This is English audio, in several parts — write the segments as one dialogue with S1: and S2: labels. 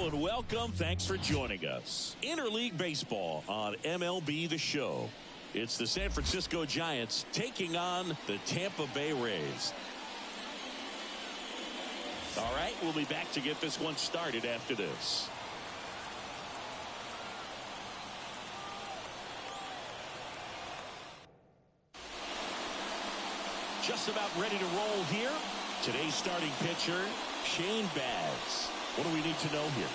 S1: and welcome. Thanks for joining us. Interleague Baseball on MLB The Show. It's the San Francisco Giants taking on the Tampa Bay Rays. All right, we'll be back to get this one started after this. Just about ready to roll here. Today's starting pitcher, Shane Baz. What do we need to know here?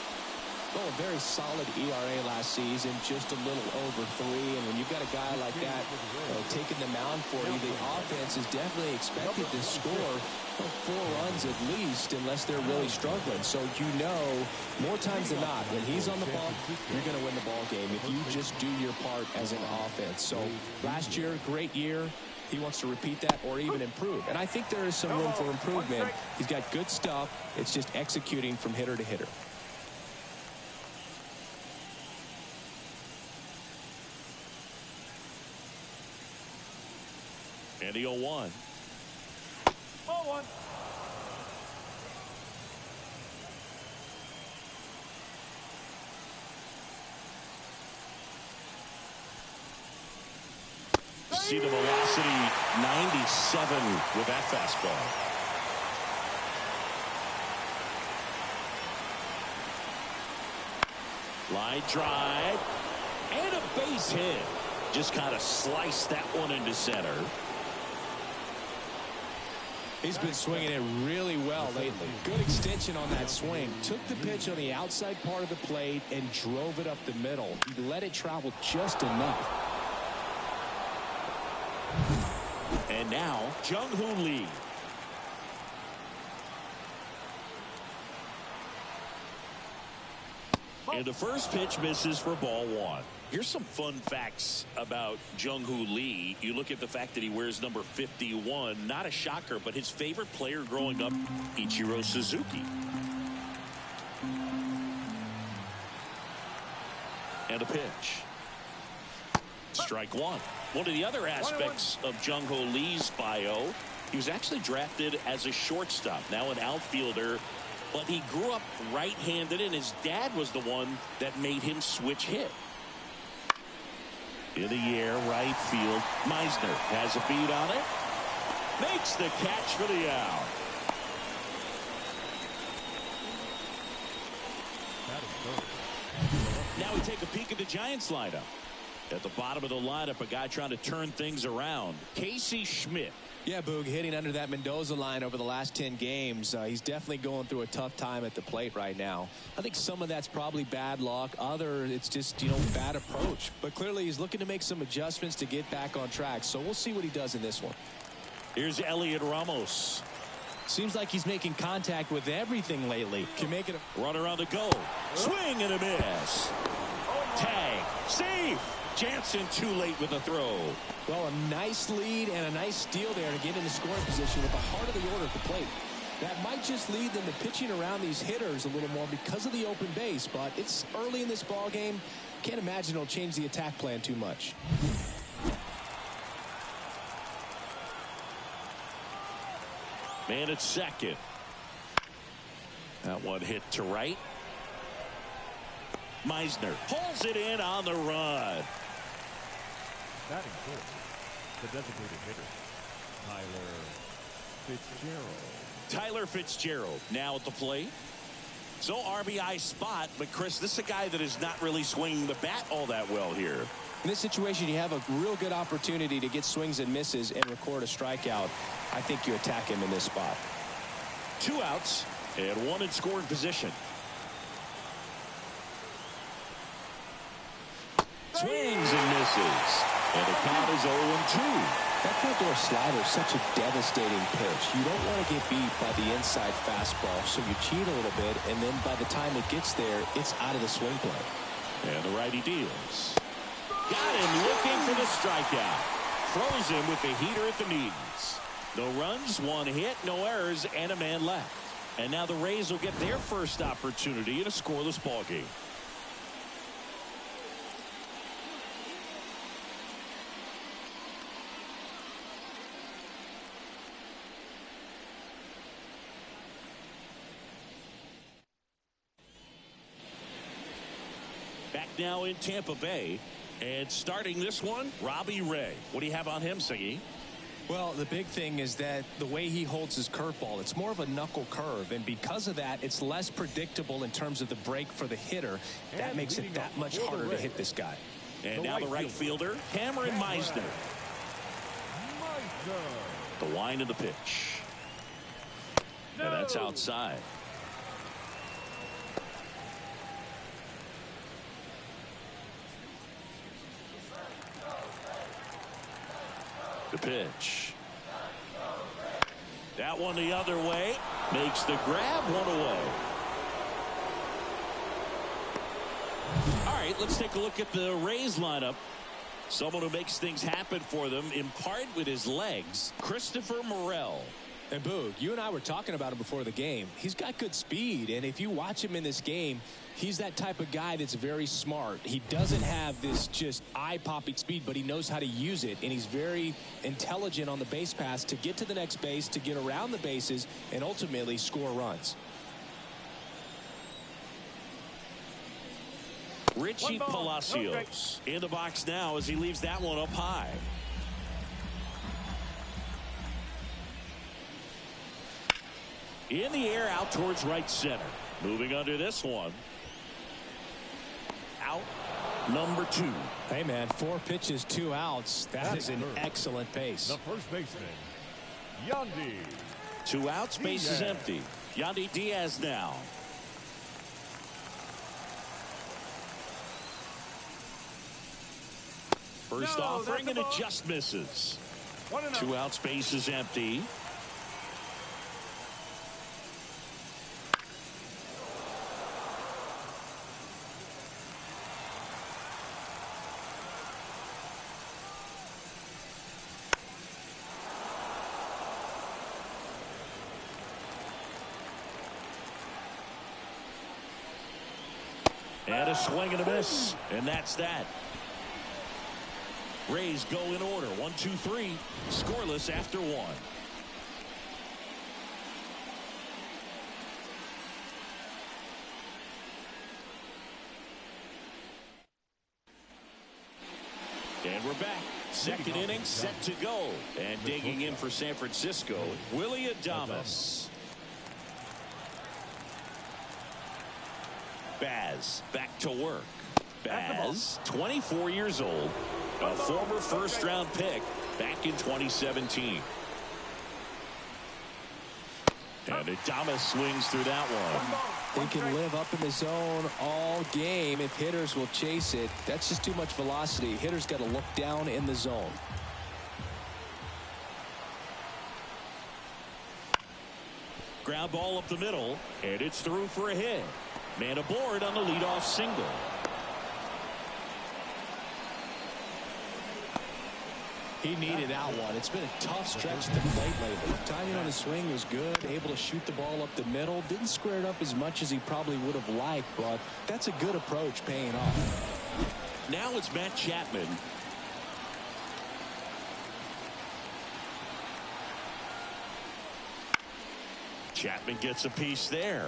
S2: Well, a very solid ERA last season, just a little over 3. And when you've got a guy like that taking the mound for you, the offense is definitely expected to score 4 runs at least, unless they're really struggling. So you know, more times than not, when he's on the bump, you're going to win the ball game if you just do your part as an offense. So last year, great year. He wants to repeat that or even improve. And I think there is some room for improvement. He's got good stuff. It's just executing from hitter to hitter.
S1: And the 0-1.
S3: 0-1.
S1: See the velocity 97 with that fastball. Line drive and a base hit. Just kind of sliced that one into center.
S2: He's been swinging it really well lately. Good extension on that swing. Took the pitch on the outside part of the plate and drove it up the middle. He let it travel just enough.
S1: And now, Jung-Hoo Lee. And the first pitch misses for ball 1. Here's some fun facts about Jung-Hoo Lee. You look at the fact that he wears number 51. Not a shocker, but his favorite player growing up, Ichiro Suzuki. And a pitch. Strike 1. One of the other aspects of Jung-Hoo Lee's bio, he was actually drafted as a shortstop, now an outfielder, but he grew up right-handed, and his dad was the one that made him switch hit. In the air, right field. Meisner has a beat on it. Makes the catch for the out. Now we take a peek at the Giants lineup. At the bottom of the lineup, a guy trying to turn things around. Casey Schmidt.
S2: Yeah, Boog, hitting under that Mendoza line over the last 10 games. He's definitely going through a tough time at the plate right now. I think some of that's probably bad luck. Other, it's just, bad approach. But clearly he's looking to make some adjustments to get back on track. So we'll see what he does in this one.
S1: Here's Elliot Ramos.
S2: Seems like he's making contact with everything lately. Can make it a
S1: runner on the go. Swing and a miss. Tag. Safe. Jansen too late with the throw.
S2: Well, a nice lead and a nice steal there to get into scoring position with the heart of the order at the plate. That might just lead them to pitching around these hitters a little more because of the open base, but it's early in this ball game. Can't imagine it'll change the attack plan too much.
S1: Man at second. That one hit to right. Meisner pulls it in on the run.
S3: Batting fourth, the designated hitter,
S1: Tyler Fitzgerald now at the plate. So RBI spot, but Chris, this is a guy that is not really swinging the bat all that well here.
S2: In this situation, you have a real good opportunity to get swings and misses and record a strikeout. I think you attack him in this spot.
S1: 2 outs and 1 in scoring position. Swings and misses. And the count is 0-2.
S2: That front-door slider is such a devastating pitch. You don't want to get beat by the inside fastball, so you cheat a little bit, and then by the time it gets there, it's out of the swing play.
S1: And the righty deals. Got him looking for the strikeout. Throws him with the heater at the knees. No runs, 1 hit, no errors, and a man left. And now the Rays will get their first opportunity in a scoreless ball game. now in Tampa Bay. And starting this one, Robbie Ray. What do you have on him, Siggy?
S2: Well, the big thing is that the way he holds his curveball, it's more of a knuckle curve. And because of that, it's less predictable in terms of the break for the hitter. That makes it that much harder to hit this guy.
S1: And now the right fielder, Cameron Meisner. The wind of the pitch. And that's outside. The pitch. That one the other way. Makes the grab, one away. All right, let's take a look at the Rays lineup. Someone who makes things happen for them, in part with his legs, Christopher Morel.
S2: And Boog, you and I were talking about him before the game. He's got good speed, and if you watch him in this game, he's that type of guy that's very smart. He doesn't have this just eye-popping speed, but he knows how to use it, and he's very intelligent on the base pass to get to the next base, to get around the bases, and ultimately score runs.
S1: Richie Palacios in the box now as he leaves that one up high. In the air, out towards right center. Moving under this one. Out number 2.
S2: Hey, man, 4 pitches, 2 outs. That is an excellent pace.
S3: The first baseman, Yandy.
S1: 2 outs, base is empty. Yandy Diaz now. First offering and it just misses. 2 outs, base is empty. And a swing and a miss. And that's that. Rays go in order. 1, 2, 3. Scoreless after 1. And we're back. Second inning set to go. And digging in for San Francisco, Willie Adames. Baz back to work. Baz, 24 years old, a former first-round pick back in 2017. And Adames swings through that one.
S2: They can live up in the zone all game if hitters will chase it. That's just too much velocity. Hitters got to look down in the zone.
S1: Ground ball up the middle, and it's through for a hit. Man aboard on the leadoff single.
S2: He needed out one. It's been a tough stretch to the plate lately. Timing on his swing was good. Able to shoot the ball up the middle. Didn't square it up as much as he probably would have liked, but that's a good approach paying off.
S1: Now it's Matt Chapman. Chapman gets a piece there.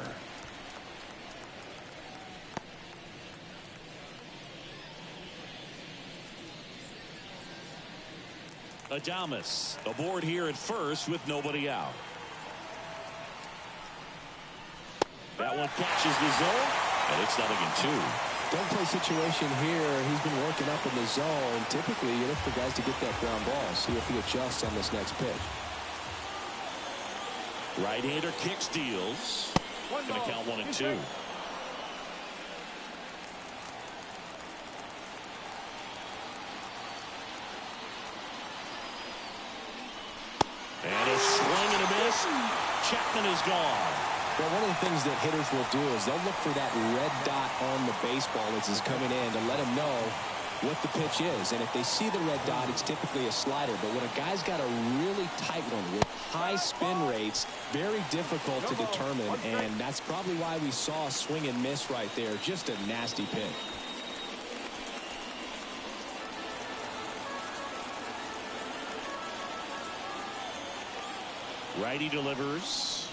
S1: Adames aboard here at first with nobody out. That one catches the zone, and it's 0-2.
S2: Don't play situation here. He's been working up in the zone. Typically, you look for guys to get that ground ball. See if he adjusts on this next pitch.
S1: Right-hander kicks, deals. Going to count 1-2. And a swing and a miss. Chapman is gone.
S2: Well, one of the things that hitters will do is they'll look for that red dot on the baseball as it's coming in to let them know what the pitch is. And if they see the red dot, it's typically a slider. But when a guy's got a really tight one with high spin rates, very difficult to determine. And that's probably why we saw a swing and miss right there. Just a nasty pitch.
S1: Righty delivers.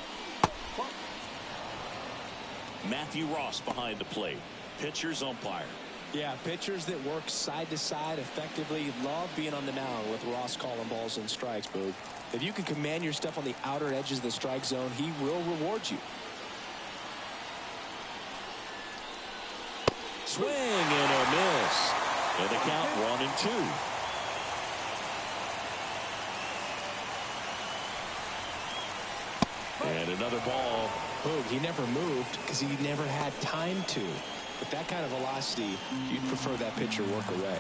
S1: Matthew Ross behind the plate. Pitcher's umpire.
S2: Yeah, pitchers that work side to side effectively love being on the mound with Ross calling balls and strikes, Boog. If you can command your stuff on the outer edges of the strike zone, he will reward you.
S1: Swing and a miss. And the count 1-2. And another ball.
S2: Boog, he never moved because he never had time to. With that kind of velocity, you'd prefer that pitcher work away.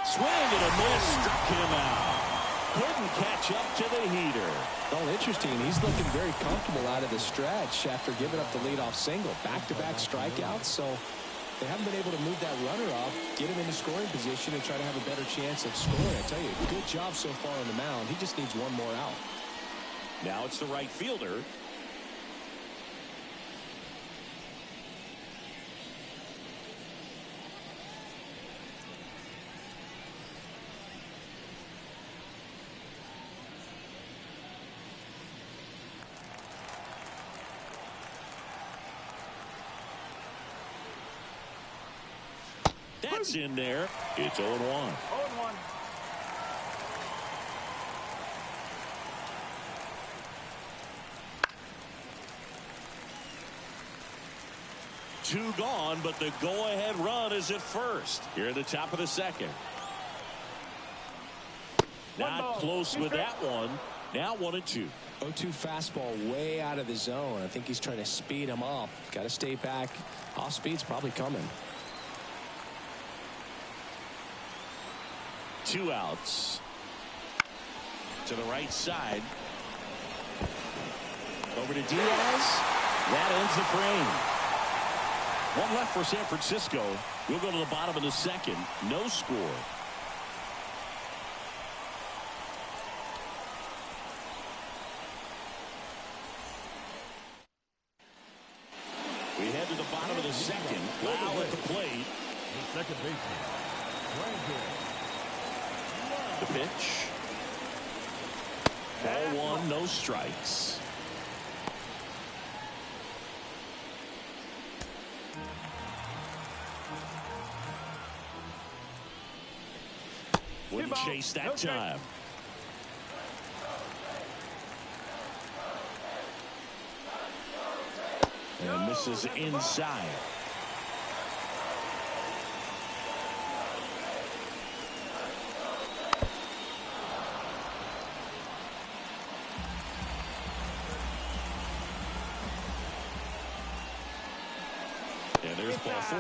S1: Swing and a miss. Struck him out. Couldn't catch up to the heater.
S2: Oh, interesting. He's looking very comfortable out of the stretch after giving up the leadoff single. Back-to-back strikeouts, so they haven't been able to move that runner up, get him into scoring position, and try to have a better chance of scoring. I tell you, good job so far on the mound. He just needs one more out.
S1: Now it's the right fielder. That's in there. It's 0-1.
S3: 0-1.
S1: Two gone, but the go-ahead run is at first. Here at the top of the second. Not close with that one. Now 1-2.
S2: 0-2 fastball way out of the zone. I think he's trying to speed him up. Got to stay back. Off speed's probably coming.
S1: 2 outs. To the right side. Over to Diaz. That ends the frame. One left for San Francisco. We'll go to the bottom of the second. No score. We head to the bottom of the second. Lau at the plate.
S3: The second baseman.
S1: The pitch. Ball 1, no strikes. Wouldn't chase that time. And this is inside. And there's ball 4.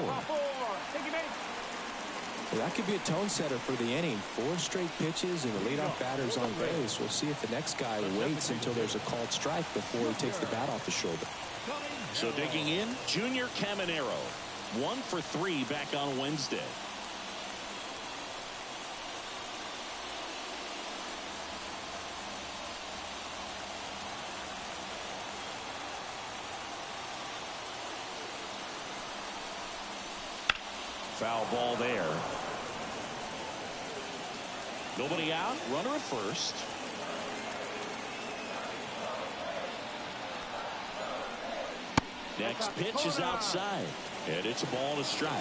S2: Well, that could be a tone setter for the inning. 4 straight pitches and the leadoff batter's on base. We'll see if the next guy waits until there's a called strike before he takes the bat off the shoulder.
S1: So digging in, Junior Caminero. 1 for 3 back on Wednesday. Foul ball there. Nobody out. Runner at first. Next pitch is outside. And it's a ball and a strike.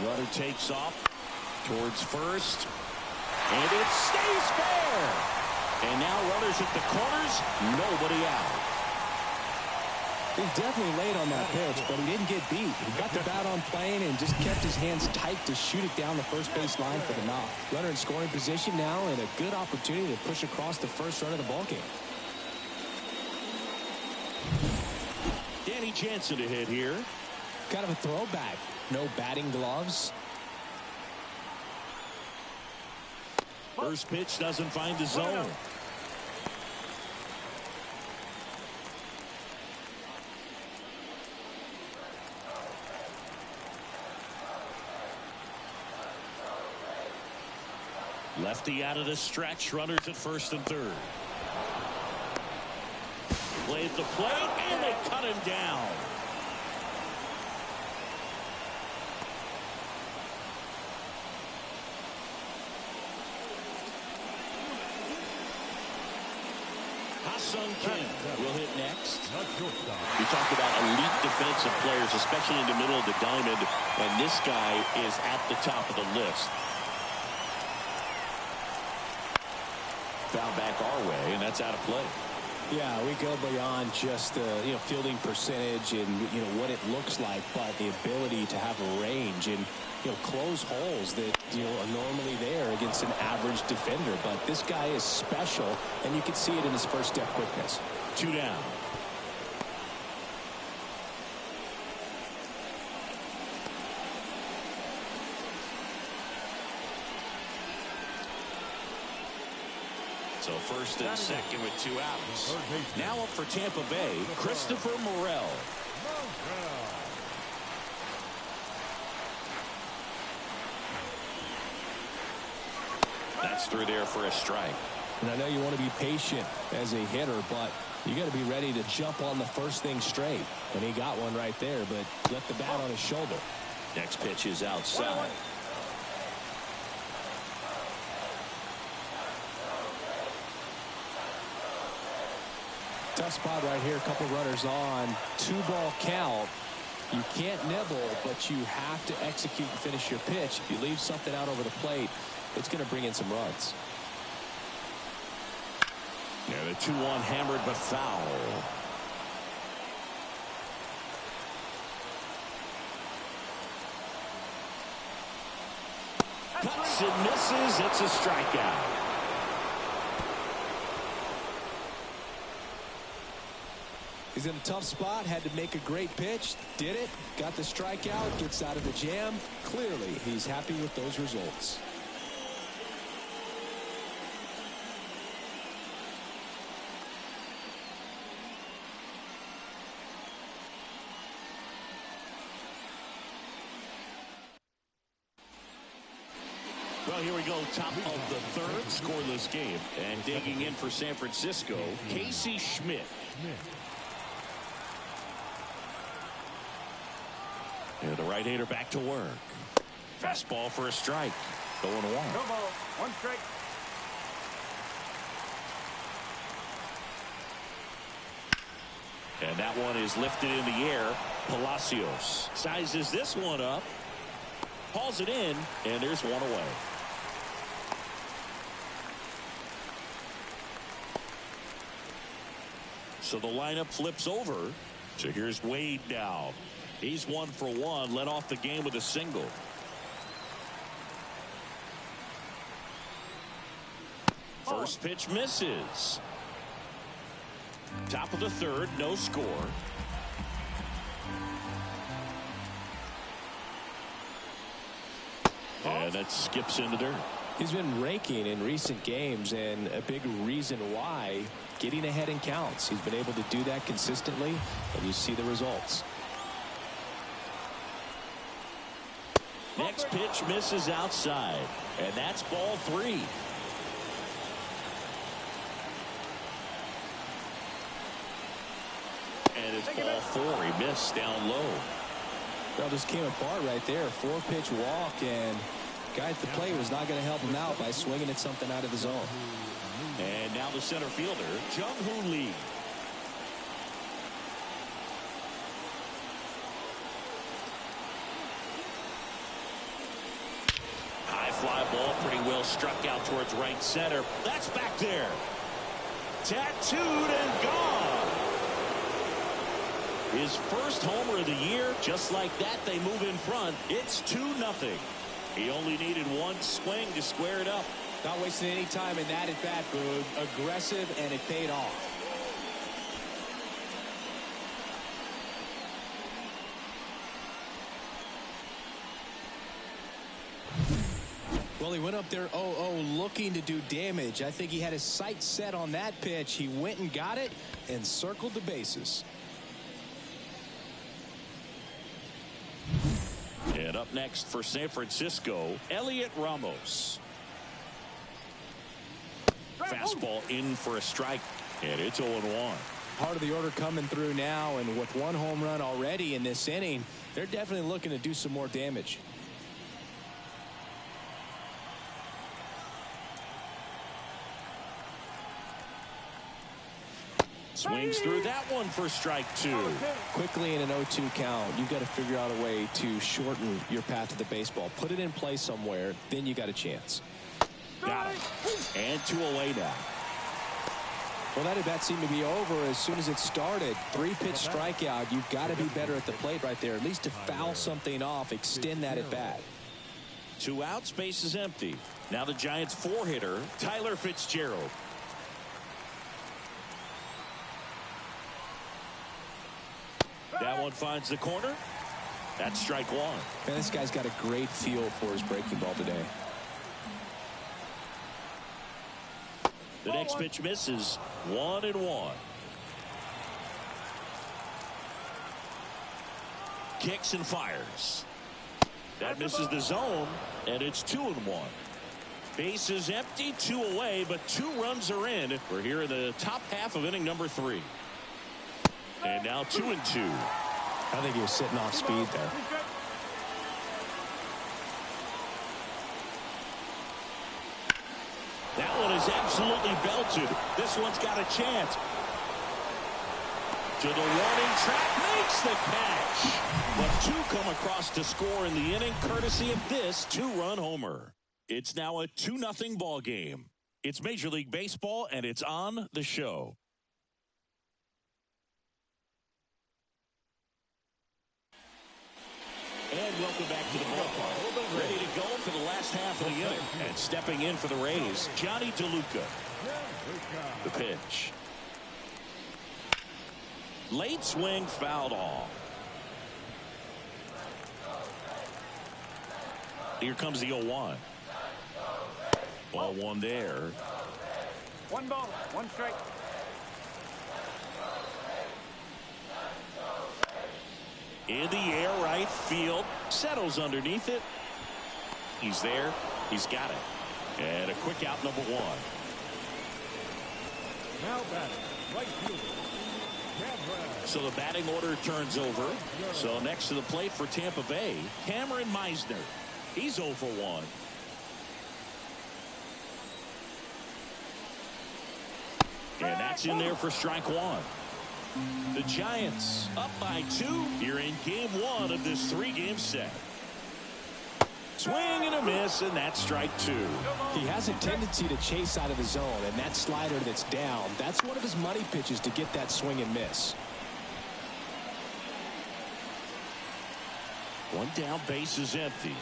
S1: Runner takes off towards first. And it stays fair. And now runners at the corners. Nobody out.
S2: He's definitely late on that pitch, but he didn't get beat. He got the bat on plane and just kept his hands tight to shoot it down the first base line for the knock. Runner in scoring position now and a good opportunity to push across the first run of the ballgame.
S1: Danny Jansen to hit here.
S2: Kind of a throwback. No batting gloves.
S1: First pitch doesn't find the zone. Lefty out of the stretch. Runners at first and third. Play at the plate, and they cut him down. Kim will hit next.
S3: Not shortstop.
S1: We talk about elite defensive players, especially in the middle of the diamond, and this guy is at the top of the list. Foul back our way, and that's out of play.
S2: Yeah, we go beyond just fielding percentage and what it looks like, but the ability to have a range and close holes that are normally there against an average defender. But this guy is special, and you can see it in his first step quickness.
S1: 2 down. So first and second with 2 outs. Now up for Tampa Bay, Christopher Morel. That's through there for a strike.
S2: And I know you want to be patient as a hitter, but you got to be ready to jump on the first thing straight. And he got one right there, but left the bat on his shoulder.
S1: Next pitch is outside.
S2: Tough spot right here. A couple runners on. 2-ball count. You can't nibble, but you have to execute and finish your pitch. If you leave something out over the plate, it's going to bring in some runs.
S1: Yeah, the 2-1 hammered but foul. Cuts and misses. It's a strikeout.
S2: He's in a tough spot, had to make a great pitch, did it, got the strikeout, gets out of the jam. Clearly, he's happy with those results.
S1: Well, here we go, top of the third, scoreless game. And digging in for San Francisco, Casey Schmidt. And the right-hander back to work. Fastball for a strike. 0-1.
S4: No ball. 1 strike.
S1: And that one is lifted in the air. Palacios sizes this one up. Hauls it in, and there's one away. So the lineup flips over. So here's Wade now. He's 1 for 1, led off the game with a single. First pitch misses. Top of the third, no score. And that skips into dirt.
S2: He's been raking in recent games, and a big reason why, getting ahead in counts. He's been able to do that consistently, and you see the results.
S1: Next pitch misses outside, and that's ball 3. And it's ball 4. He missed down low.
S2: Well, just came apart right there. 4-pitch walk, and guy at the plate was not going to help him out by swinging at something out of the zone.
S1: And now the center fielder, Jung-Hoo Lee. High fly ball, pretty well struck out towards right center. That's back there. Tattooed and gone. His first homer of the year. Just like that, they move in front. It's 2-0. He only needed one swing to square it up.
S2: Not wasting any time in that at-bat, Boog. Aggressive, and it paid off. Well, he went up there 0-0 looking to do damage. I think he had his sights set on that pitch. He went and got it and circled the bases.
S1: And up next for San Francisco, Elliot Ramos. Fastball in for a strike, and it's 0-1.
S2: Part of the order coming through now, and with 1 home run already in this inning, they're definitely looking to do some more damage.
S1: Swings through that one for strike 2.
S2: Quickly in an 0-2 count, you've got to figure out a way to shorten your path to the baseball. Put it in play somewhere, then you got a chance.
S1: Got him. And 2 away now.
S2: Well, that at-bat seemed to be over as soon as it started. 3-pitch strikeout. You've got to be better at the plate right there, at least to foul something off, extend that at-bat.
S1: 2 outs, base is empty. Now the Giants 4-hitter, Tyler Fitzgerald. That one finds the corner. That's strike 1.
S2: Man, this guy's got a great feel for his breaking ball today.
S1: The next pitch misses. 1-1. Kicks and fires. That misses the zone, and it's 2-1. Base is empty, 2 away, but 2 runs are in. We're here in the top half of inning number 3. And now 2-2.
S2: I think he was sitting off speed there.
S1: That one is absolutely belted. This one's got a chance. To the warning track, makes the catch. But 2 come across to score in the inning, courtesy of this 2-run homer. It's now a 2-0 ball game. It's Major League Baseball, and it's on the show. And welcome back to the ballpark. Ready to go for the last half of the inning. And stepping in for the Rays, Johnny DeLuca. The pitch. Late swing, fouled off. Here comes the 0-1. Ball 1 there.
S4: 1 ball, 1 strike.
S1: In the air, right field. Settles underneath it. He's there. He's got it. And a quick out, number 1.
S3: Now batting, right fielder.
S1: So the batting order turns over. So next to the plate for Tampa Bay, Cameron Meisner. He's 0 for 1. And that's in there for strike 1. The Giants up by 2 here in game 1 of this 3-game set. Swing and a miss, and that's strike 2.
S2: He has a tendency to chase out of the zone, and that slider that's down, that's one of his money pitches to get that swing and miss.
S1: 1 down, base is empty.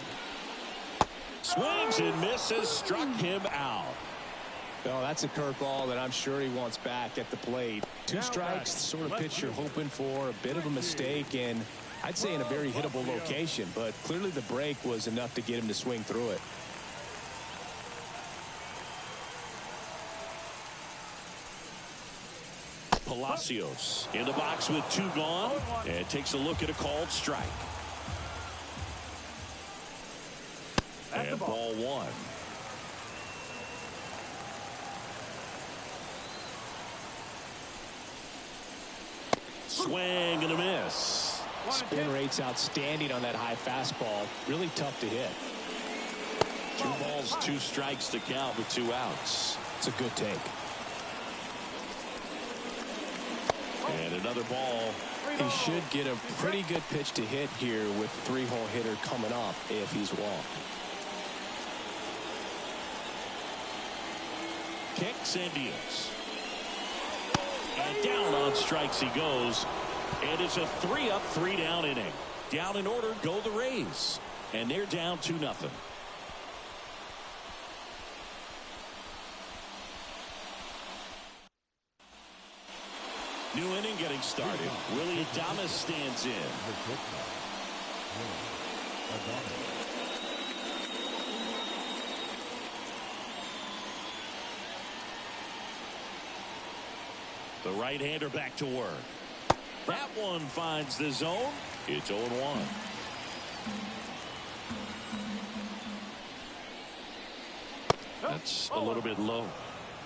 S1: Swings and misses, struck him out.
S2: Well, that's a curveball that I'm sure he wants back at the plate. 2 strikes, the sort of pitch you're hoping for, a bit of a mistake, and I'd say in a very hittable location, but clearly the break was enough to get him to swing through it.
S1: Palacios in the box with 2 gone, and takes a look at a called strike. And ball 1. Swing and a miss.
S2: Spin rate's outstanding on that high fastball. Really tough to hit.
S1: 2 balls, 2 strikes to count with 2 outs.
S2: It's a good take.
S1: And another ball.
S2: He should get a pretty good pitch to hit here with 3-hole hitter coming up if he's walked.
S1: Kicks and deals. And down on strikes he goes. And it's a 3-up, 3-down inning. Down in order go the Rays. And they're down 2-0. New inning getting started. Willie Adames stands in. The right-hander back to work. That one finds the zone. It's 0-1. That's a little bit low.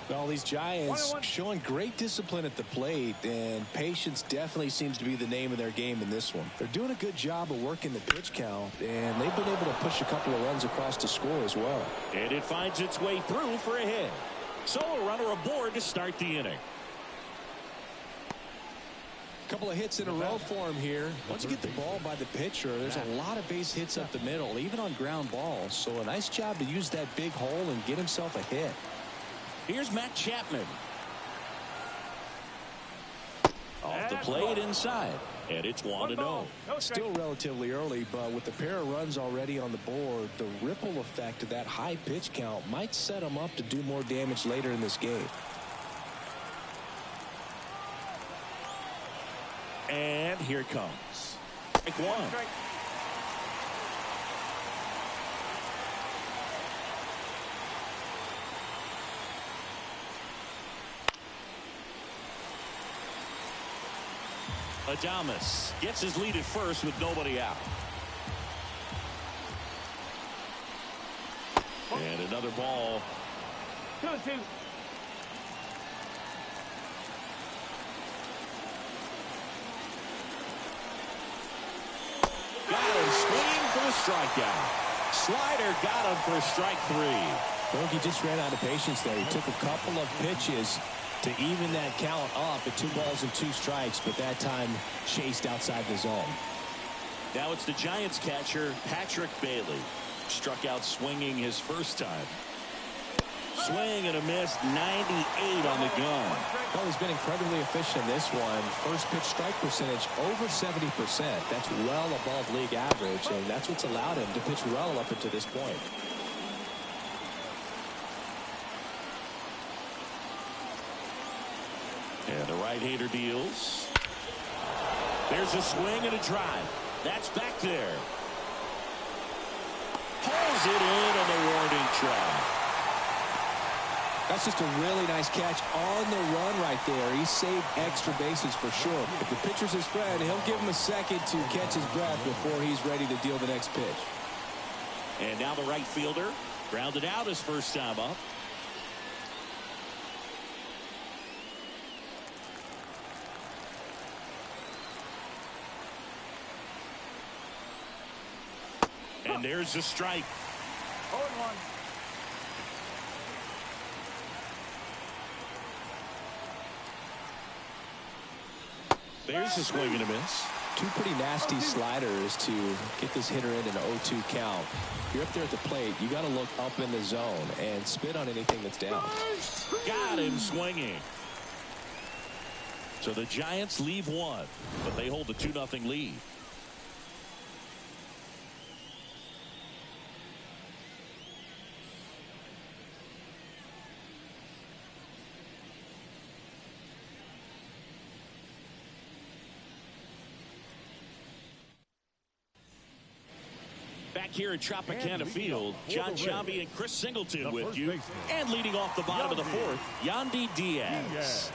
S2: Well, these Giants showing great discipline at the plate, and patience definitely seems to be the name of their game in this one. They're doing a good job of working the pitch count, and they've been able to push a couple of runs across to score as well.
S1: And it finds its way through for a hit. So a runner aboard to start the inning.
S2: Couple of hits in a row for him here. Once you get the ball by the pitcher, there's a lot of base hits up the middle, even on ground balls. So a nice job to use that big hole and get himself a hit.
S1: Here's Matt Chapman. Off the plate inside. And it's 1-0.
S2: Still relatively early, but with the pair of runs already on the board, the ripple effect of that high pitch count might set him up to do more damage later in this game.
S1: And here it comes. Strike one. Adames gets his lead at first with nobody out. And another ball.
S4: 2-2.
S1: Got him swinging for the strikeout. Slider got him for strike three.
S2: Well, he just ran out of patience there. He took a couple of pitches to even that count up at 2 balls and 2 strikes, but that time chased outside the zone.
S1: Now it's the Giants catcher, Patrick Bailey. Struck out swinging his first time. Swing and a miss, 98 on the gun.
S2: Well, he's been incredibly efficient in this one. First pitch strike percentage over 70%. That's well above league average, and that's what's allowed him to pitch well up until this point.
S1: And the right-hander deals. There's a swing and a drive. That's back there. Pulls it in on the warning track.
S2: That's just a really nice catch on the run right there. He saved extra bases for sure. If the pitcher's his friend, he'll give him a second to catch his breath before he's ready to deal the next pitch.
S1: And now the right fielder grounded out his first time up. And there's a strike.
S4: 0-1.
S1: There's a swing and a miss.
S2: 2 pretty nasty sliders to get this hitter in an 0-2 count. You're up there at the plate. You got to look up in the zone and spit on anything that's down.
S1: Got him swinging. So the Giants leave one, but they hold a 2-0 lead. Back here at Tropicana Field, John Sciambi and Chris Singleton with you. And leading off the bottom of the fourth, Yandy Diaz.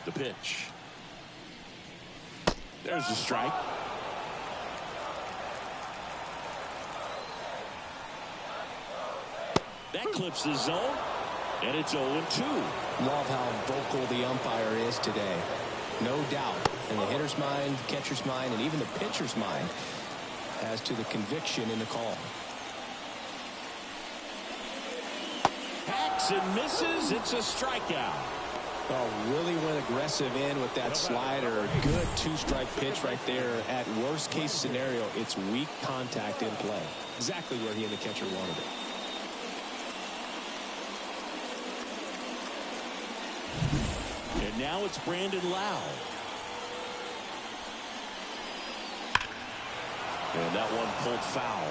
S1: The pitch. There's the strike. That clips the zone, and it's 0-2.
S2: Love how vocal the umpire is today. No doubt in the hitter's mind, catcher's mind, and even the pitcher's mind as to the conviction in the call.
S1: Hacks and misses. It's a strikeout.
S2: Oh, really went aggressive in with that slider. Good 2-strike pitch right there. At worst case scenario, it's weak contact in play. Exactly where he and the catcher wanted it.
S1: And now it's Brandon Lowe. And that one pulled foul.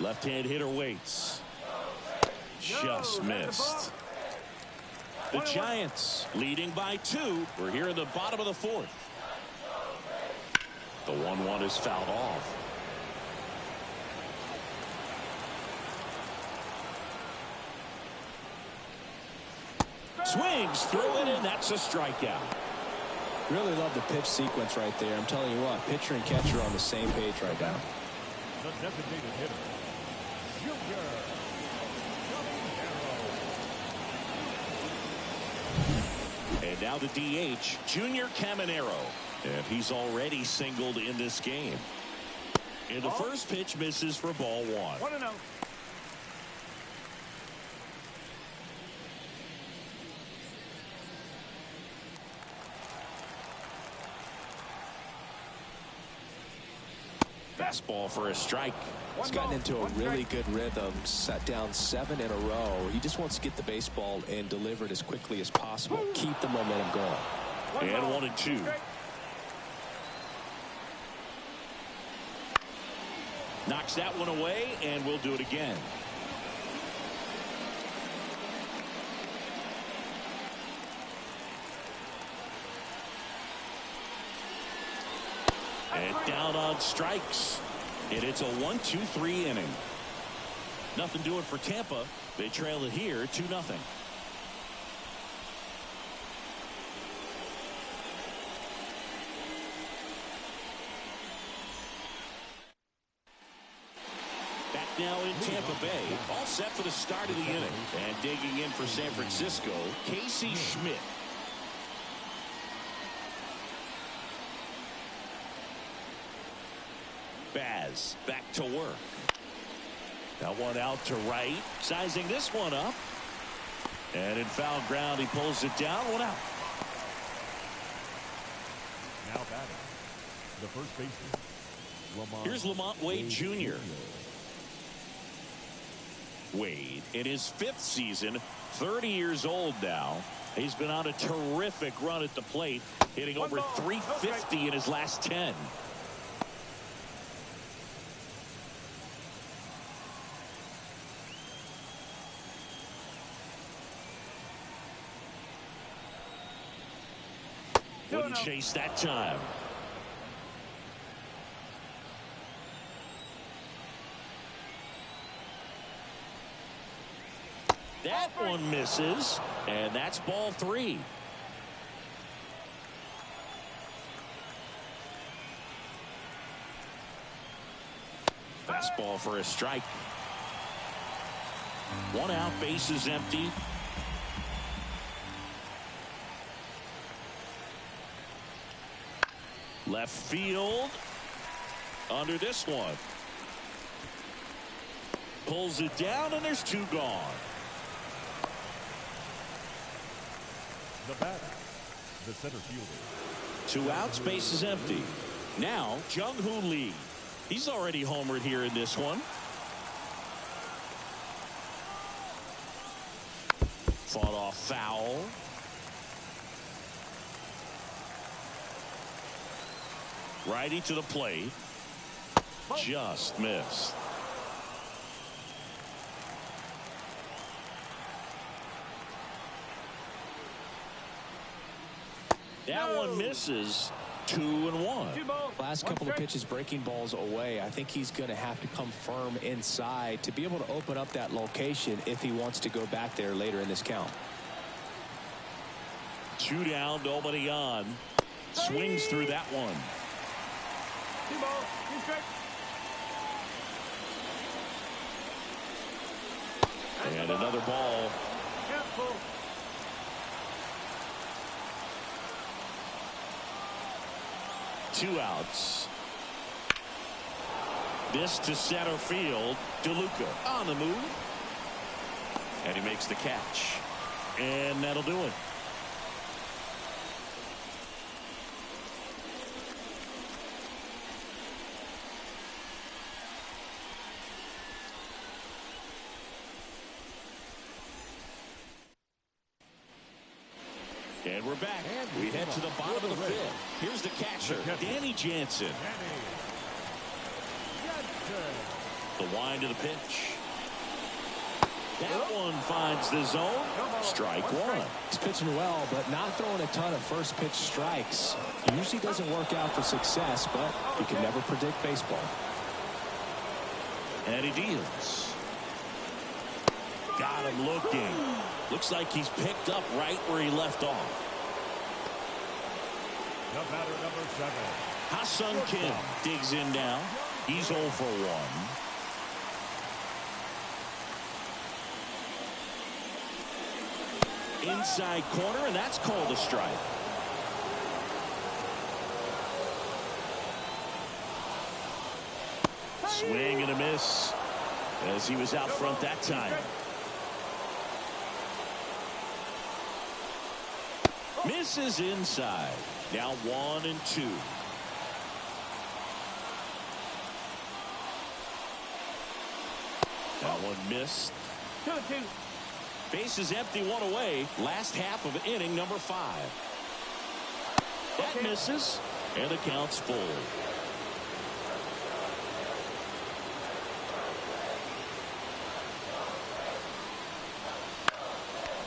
S1: Left-hand hitter waits. Just missed. The Giants leading by 2. We're here in the bottom of the fourth. The 1-1 is fouled off. Swings through it, and that's a strikeout.
S2: Really love the pitch sequence right there. I'm telling you what, pitcher and catcher are on the same page right now.
S3: The designated hitter Junior.
S1: And now the DH, Junior Caminero. And he's already singled in this game. And the first pitch misses for ball one.
S4: 1-0.
S1: Fastball for a strike.
S2: He's gotten into a really good rhythm, set down 7 in a row. He just wants to get the baseball and deliver it as quickly as possible. Keep the momentum going.
S1: And 1-2. Knocks that one away, and we'll do it again. And down on strikes. And it's a 1-2-3 inning. Nothing doing for Tampa. They trail it here 2-0. Back now in Tampa Bay, all set for the start of the inning. And digging in for San Francisco, Casey Schmidt. Baz back to work. That one out to right. Sizing this one up. And in foul ground, he pulls it down. 1 out.
S3: Now batting, the first baseman,
S1: Here's Lamont Wade Jr. Wade in his 5th season, 30 years old now. He's been on a terrific run at the plate, hitting over 350 in his last 10. Wouldn't chase that time. That one misses, and that's ball 3. Fastball for a strike. 1 out, bases empty. Left field. Under this one. Pulls it down, and there's 2 gone.
S3: the batter, the center fielder.
S1: 2 outs, base is empty. Now, Jung-Hoo Lee. He's already homered here in this one. Fought off foul. Righty to the plate. Just missed. That one misses. 2-1.
S2: Last couple of pitches breaking balls away. I think he's going to have to come firm inside to be able to open up that location if he wants to go back there later in this count.
S1: 2 down, nobody on. Swings through that one. And another ball. 2 outs. This to center field. DeLuca on the move. And he makes the catch. And that'll do it. And we're back. We head to the bottom of the 5th. Here's the catcher, Danny Jansen. The wind of the pitch. That one finds the zone. Strike 1.
S2: He's pitching well, but not throwing a ton of first pitch strikes. It usually doesn't work out for success, but you can never predict baseball.
S1: And he deals. Got him looking. Looks like he's picked up right where he left off.
S3: The batter, number 7.
S1: Ha-Sung Kim digs in now. He's 0 for 1. inside corner, and that's called a strike. Swing and a miss as he was out front that time. Misses inside. Now 1-2. That one missed.
S4: 2-2.
S1: Base is empty, one away. Last half of inning number 5. That misses, and the count's full.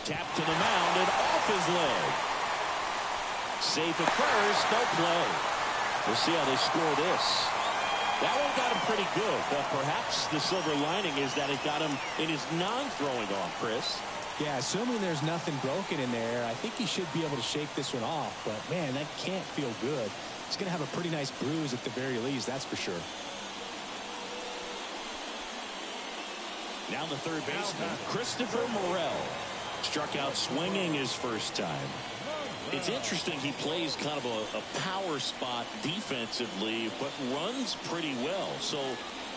S1: Tap to the mound and off his leg. Safe at first, no play. We'll see how they score this. That one got him pretty good, but perhaps the silver lining is that it got him in his non-throwing arm, Chris.
S2: Yeah, assuming there's nothing broken in there, I think he should be able to shake this one off. But, man, that can't feel good. He's going to have a pretty nice bruise at the very least, that's for sure.
S1: Now the third baseman, Christopher Morel. Struck out swinging his first time. It's interesting he plays kind of a power spot defensively, but runs pretty well. So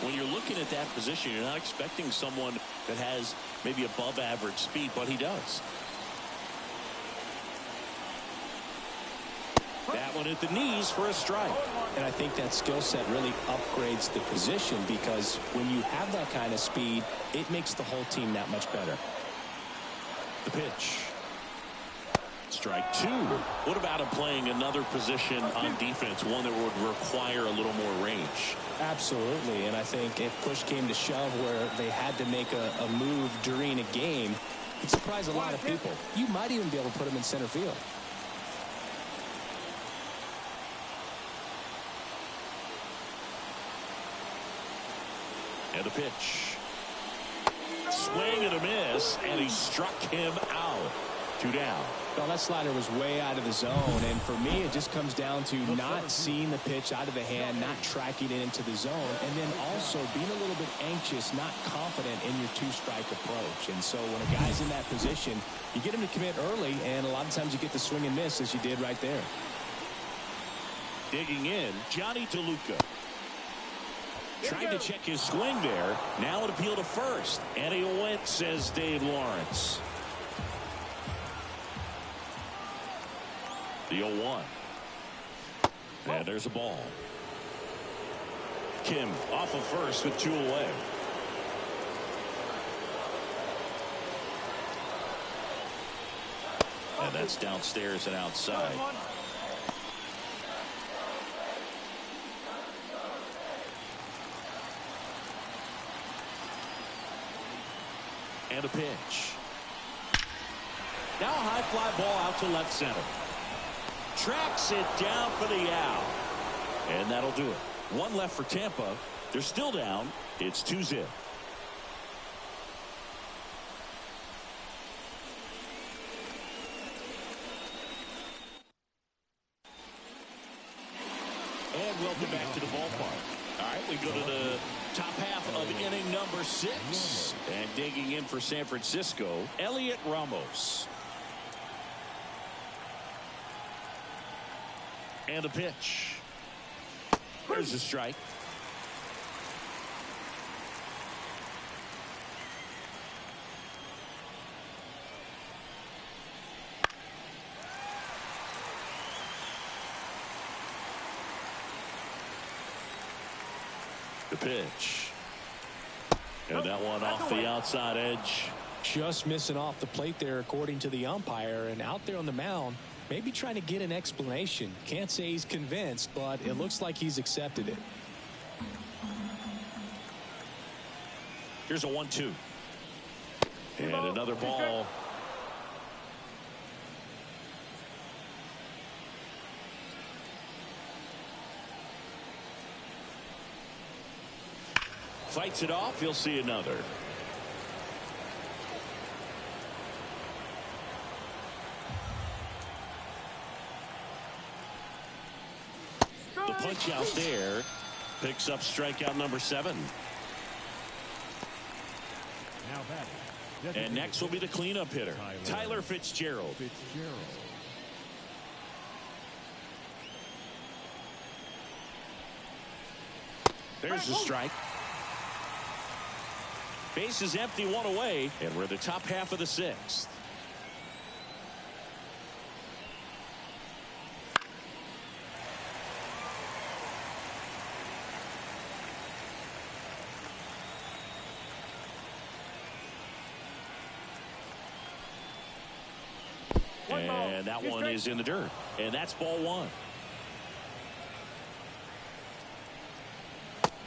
S1: when you're looking at that position, you're not expecting someone that has maybe above average speed, but he does. That one at the knees for a strike.
S2: And I think that skill set really upgrades the position, because when you have that kind of speed, it makes the whole team that much better.
S1: The pitch. Strike 2. What about him playing another position on defense, one that would require a little more range?
S2: Absolutely, and I think if push came to shove where they had to make a move during a game, it'd surprise a lot of people. You might even be able to put him in center field.
S1: And a pitch. Swing and a miss, and he struck him out. 2 down.
S2: Well, that slider was way out of the zone, and for me, it just comes down to not seeing the pitch out of the hand, not tracking it into the zone, and then also being a little bit anxious, not confident in your two-strike approach. And so when a guy's in that position, you get him to commit early, and a lot of times you get the swing and miss, as you did right there.
S1: Digging in, Johnny DeLuca. Trying to check his swing there. Now an appeal to first. And he went, says Dave Lawrence. The 0-1. And there's a ball. Kim off of first with 2 away. And that's downstairs and outside. And a pitch. Now a high fly ball out to left center. Tracks it down for the out. And that'll do it. 1 left for Tampa. They're still down. It's 2-0. And welcome back to the ballpark. All right, we go to the top half of inning number 6. And digging in for San Francisco, Elliot Ramos. And a pitch. There's a strike. The pitch. And that one off the outside edge.
S2: Just missing off the plate there, according to the umpire, and out there on the mound, maybe trying to get an explanation. Can't say he's convinced, but it looks like he's accepted it.
S1: Here's a 1-2. And another ball. Fights it off. He'll see another. The punch out there picks up strikeout number 7.
S3: Now batting,
S1: And next will be the cleanup hitter, Tyler Fitzgerald. There's the strike. Base is empty, one away, and we're in the top half of the sixth. And that one is in the dirt. And that's ball one.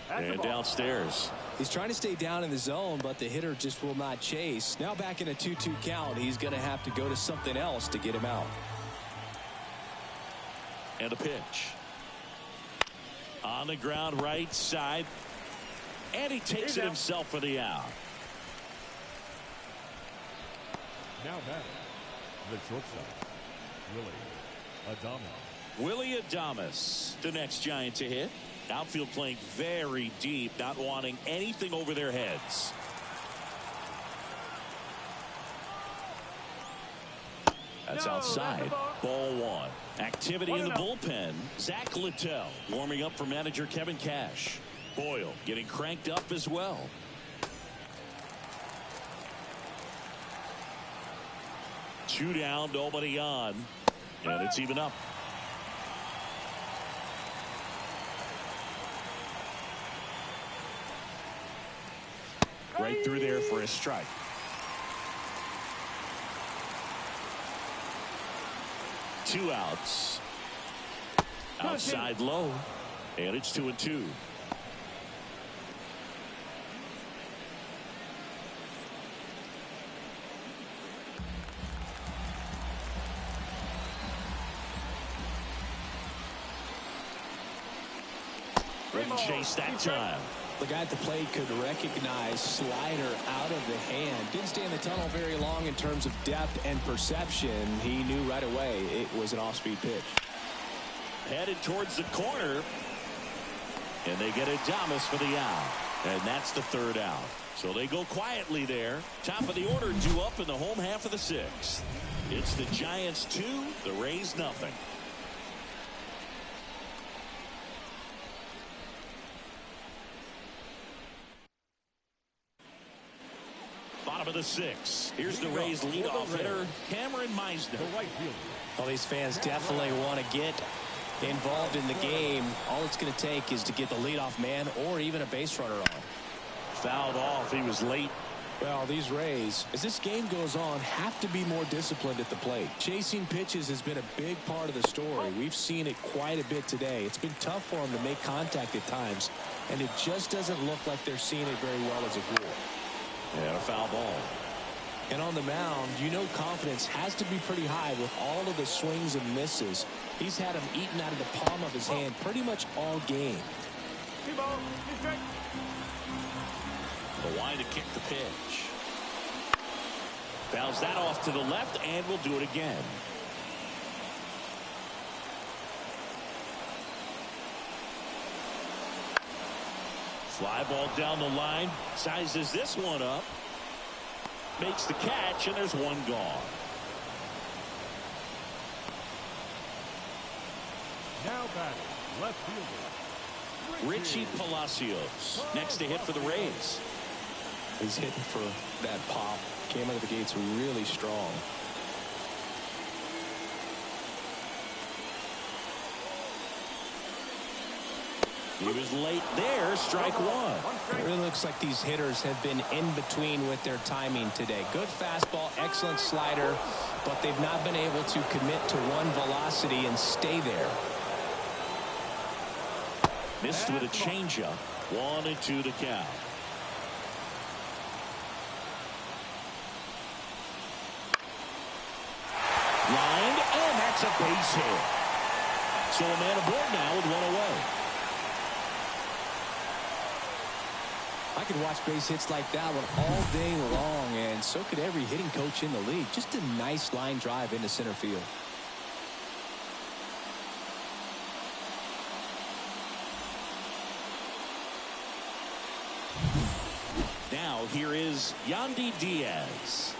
S1: And downstairs.
S2: He's trying to stay down in the zone, but the hitter just will not chase. Now back in a 2-2 count, he's going to have to go to something else to get him out.
S1: And a pitch. On the ground, right side. And he takes it himself for the out.
S3: Now batting, the shortstop,
S1: Willie Adames, the next Giant to hit. Outfield playing very deep, not wanting anything over their heads. That's outside. Ball one. Activity in the bullpen. Zach Littell warming up for manager Kevin Cash. Boyle getting cranked up as well. Two down, nobody on. And it's even up. Right through there for a strike. Two outs. Outside low. And it's 2-2. Wouldn't chase that time.
S2: The guy at the plate could recognize slider out of the hand. Didn't stay in the tunnel very long in terms of depth and perception. He knew right away it was an off-speed pitch.
S1: Headed towards the corner. And they get Adames for the out. And that's the third out. So they go quietly there. Top of the order due up in the home half of the sixth. It's the Giants 2, the Rays nothing. Bottom of the sixth. Here's the Rays leadoff hitter, Cameron Meisner.
S2: Well, these fans definitely want to get involved in the game. All it's going to take is to get the leadoff man or even a base runner on.
S1: Fouled off. He was late.
S2: Well, these Rays, as this game goes on, have to be more disciplined at the plate. Chasing pitches has been a big part of the story. We've seen it quite a bit today. It's been tough for them to make contact at times, and it just doesn't look like they're seeing it very well as a rule.
S1: And a foul ball.
S2: And on the mound, you know confidence has to be pretty high with all of the swings and misses. He's had them eaten out of the palm of his hand pretty much all game.
S1: The line to kick the pitch. Bounce that off to the left, and we'll do it again. Fly ball down the line. Sizes this one up. Makes the catch, and there's one gone.
S3: Now batting, left fielder,
S1: Richie Palacios next to hit for the Rays.
S2: He's hitting for that pop. Came out of the gates really strong.
S1: He was late there. Strike one.
S2: It really looks like these hitters have been in between with their timing today. Good fastball, excellent slider, but they've not been able to commit to one velocity and stay there.
S1: Missed with a changeup. 1-2 to count. Lined, and that's a base hit. So a man aboard now with one away.
S2: I could watch base hits like that one all day long, and so could every hitting coach in the league. Just a nice line drive into center field.
S1: Now here is Yandy Diaz.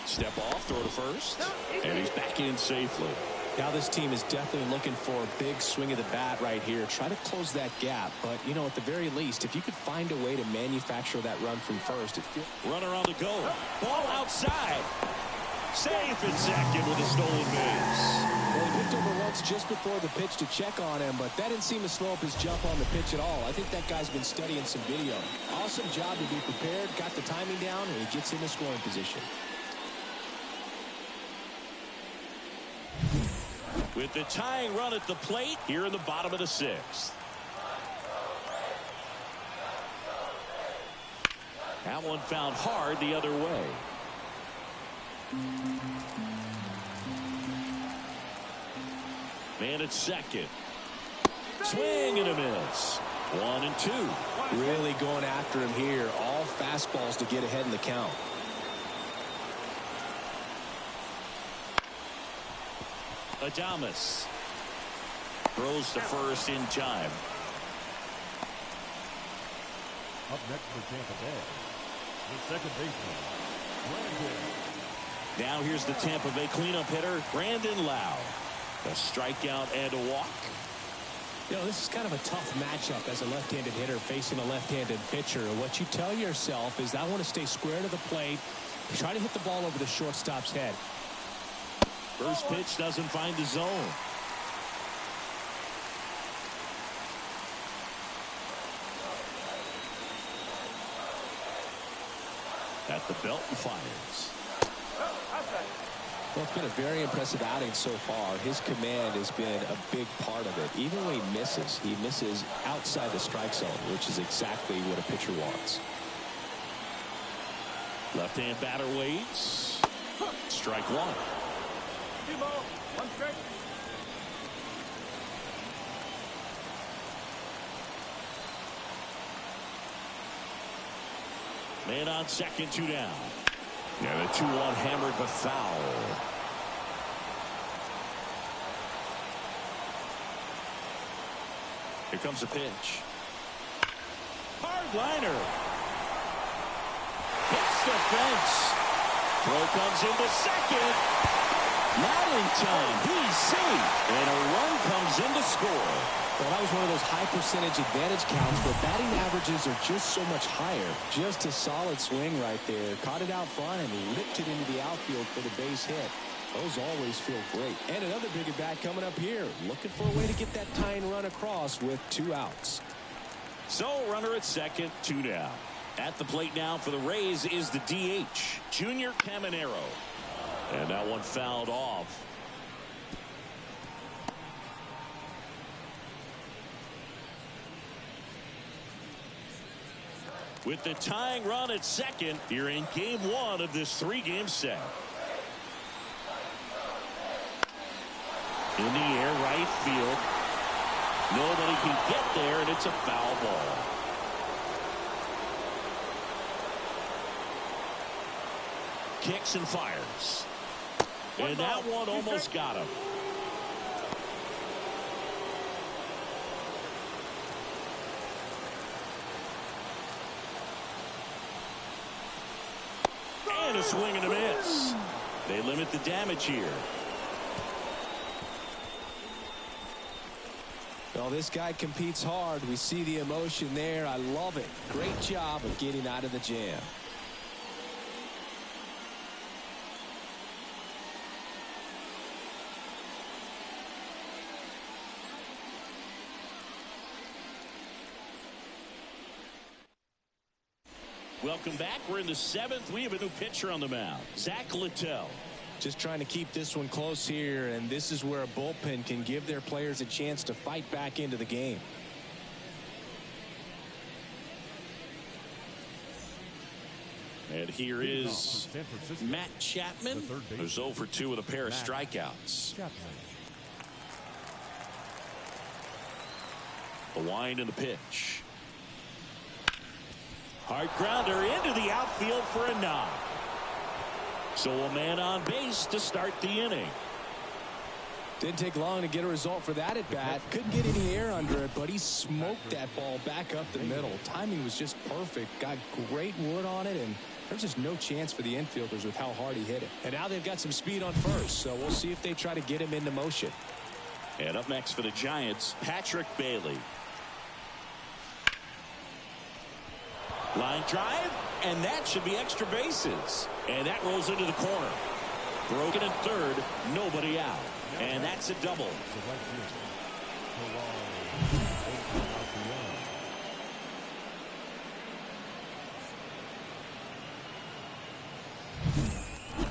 S1: Step off, throw to first, and he's back in safely.
S2: Now this team is definitely looking for a big swing of the bat right here. Try to close that gap. But, you know, at the very least, if you could find a way to manufacture that run from first.
S1: Runner on the go. Ball outside. Safe at second with a stolen base.
S2: Well, he picked over once just before the pitch to check on him, but that didn't seem to slow up his jump on the pitch at all. I think that guy's been studying some video. Awesome job to be prepared, got the timing down, and he gets in the scoring position.
S1: With the tying run at the plate here in the bottom of the sixth. That one found hard the other way. Man at second. Swing and a miss. 1-2.
S2: Really going after him here. All fastballs to get ahead in the count.
S1: Adames throws to first in time.
S3: Up next for Tampa Bay, the second baseman, Brandon.
S1: Now here's the Tampa Bay cleanup hitter, Brandon Lau. A strikeout and a walk.
S2: You know, this is kind of a tough matchup as a left-handed hitter facing a left-handed pitcher. What you tell yourself is, I want to stay square to the plate, try to hit the ball over the shortstop's head.
S1: First pitch doesn't find the zone. At the belt and fires.
S2: Well, it's been a very impressive outing so far. His command has been a big part of it. Even when he misses outside the strike zone, which is exactly what a pitcher wants.
S1: Left-hand batter waits. Strike one.
S4: 2 balls, 1 strike.
S1: Man on second, 2 down. And a 2-1 hammered but foul. Here comes the pitch. Hard liner. Hits the fence. Throw comes into second. Not in time. He's safe. And a run comes in to score.
S2: Well, that was one of those high percentage advantage counts where batting averages are just so much higher. Just a solid swing right there. Caught it out front and lipped it into the outfield for the base hit. Those always feel great. And another big at bat coming up here. Looking for a way to get that tying run across with 2 outs.
S1: So runner at second, 2 down. At the plate now for the Rays is the DH, Junior Caminero. And that one fouled off. With the tying run at second here in game 1 of this 3-game set. In the air, right field. Nobody can get there, and it's a foul ball. Kicks and fires. And that one almost got him. And a swing and a miss. They limit the damage here.
S2: Well, this guy competes hard. We see the emotion there. I love it. Great job of getting out of the jam.
S1: Welcome back. We're in the 7th. We have a new pitcher on the mound, Zach Littell.
S2: Just trying to keep this one close here, and this is where a bullpen can give their players a chance to fight back into the game.
S1: And here is Matt Chapman, who's 0 for 2 with a pair of strikeouts. The wind and the pitch. Hard grounder into the outfield for a knock. So a man on base to start the inning.
S2: Didn't take long to get a result for that at bat. Couldn't get any air under it, but he smoked that ball back up the middle. Timing was just perfect. Got great wood on it, and there's just no chance for the infielders with how hard he hit it. And now they've got some speed on first, so we'll see if they try to get him into motion.
S1: And up next for the Giants, Patrick Bailey. Line drive, and that should be extra bases. And that rolls into the corner. Broken in third, nobody out. And that's a double.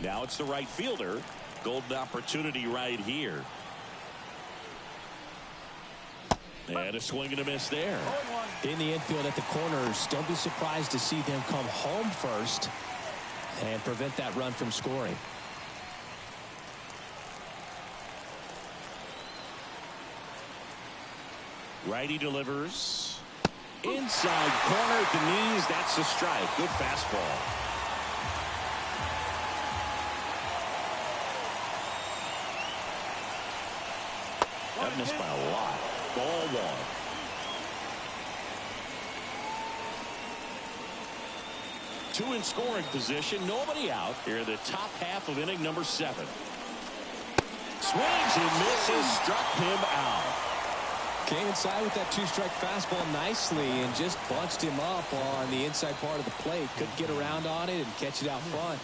S1: Now it's the right fielder. Golden opportunity right here. And a swing and a miss there.
S2: In the infield at the corners, don't be surprised to see them come home first and prevent that run from scoring.
S1: Righty delivers. Inside corner at the knees. That's a strike. Good fastball. That missed by a lot. Ball one. Two in scoring position. Nobody out. Here in the top half of inning number 7. Swings and misses. Struck him out.
S2: Came inside with that 2-strike fastball nicely and just bunched him up on the inside part of the plate. Couldn't get around on it and catch it out front.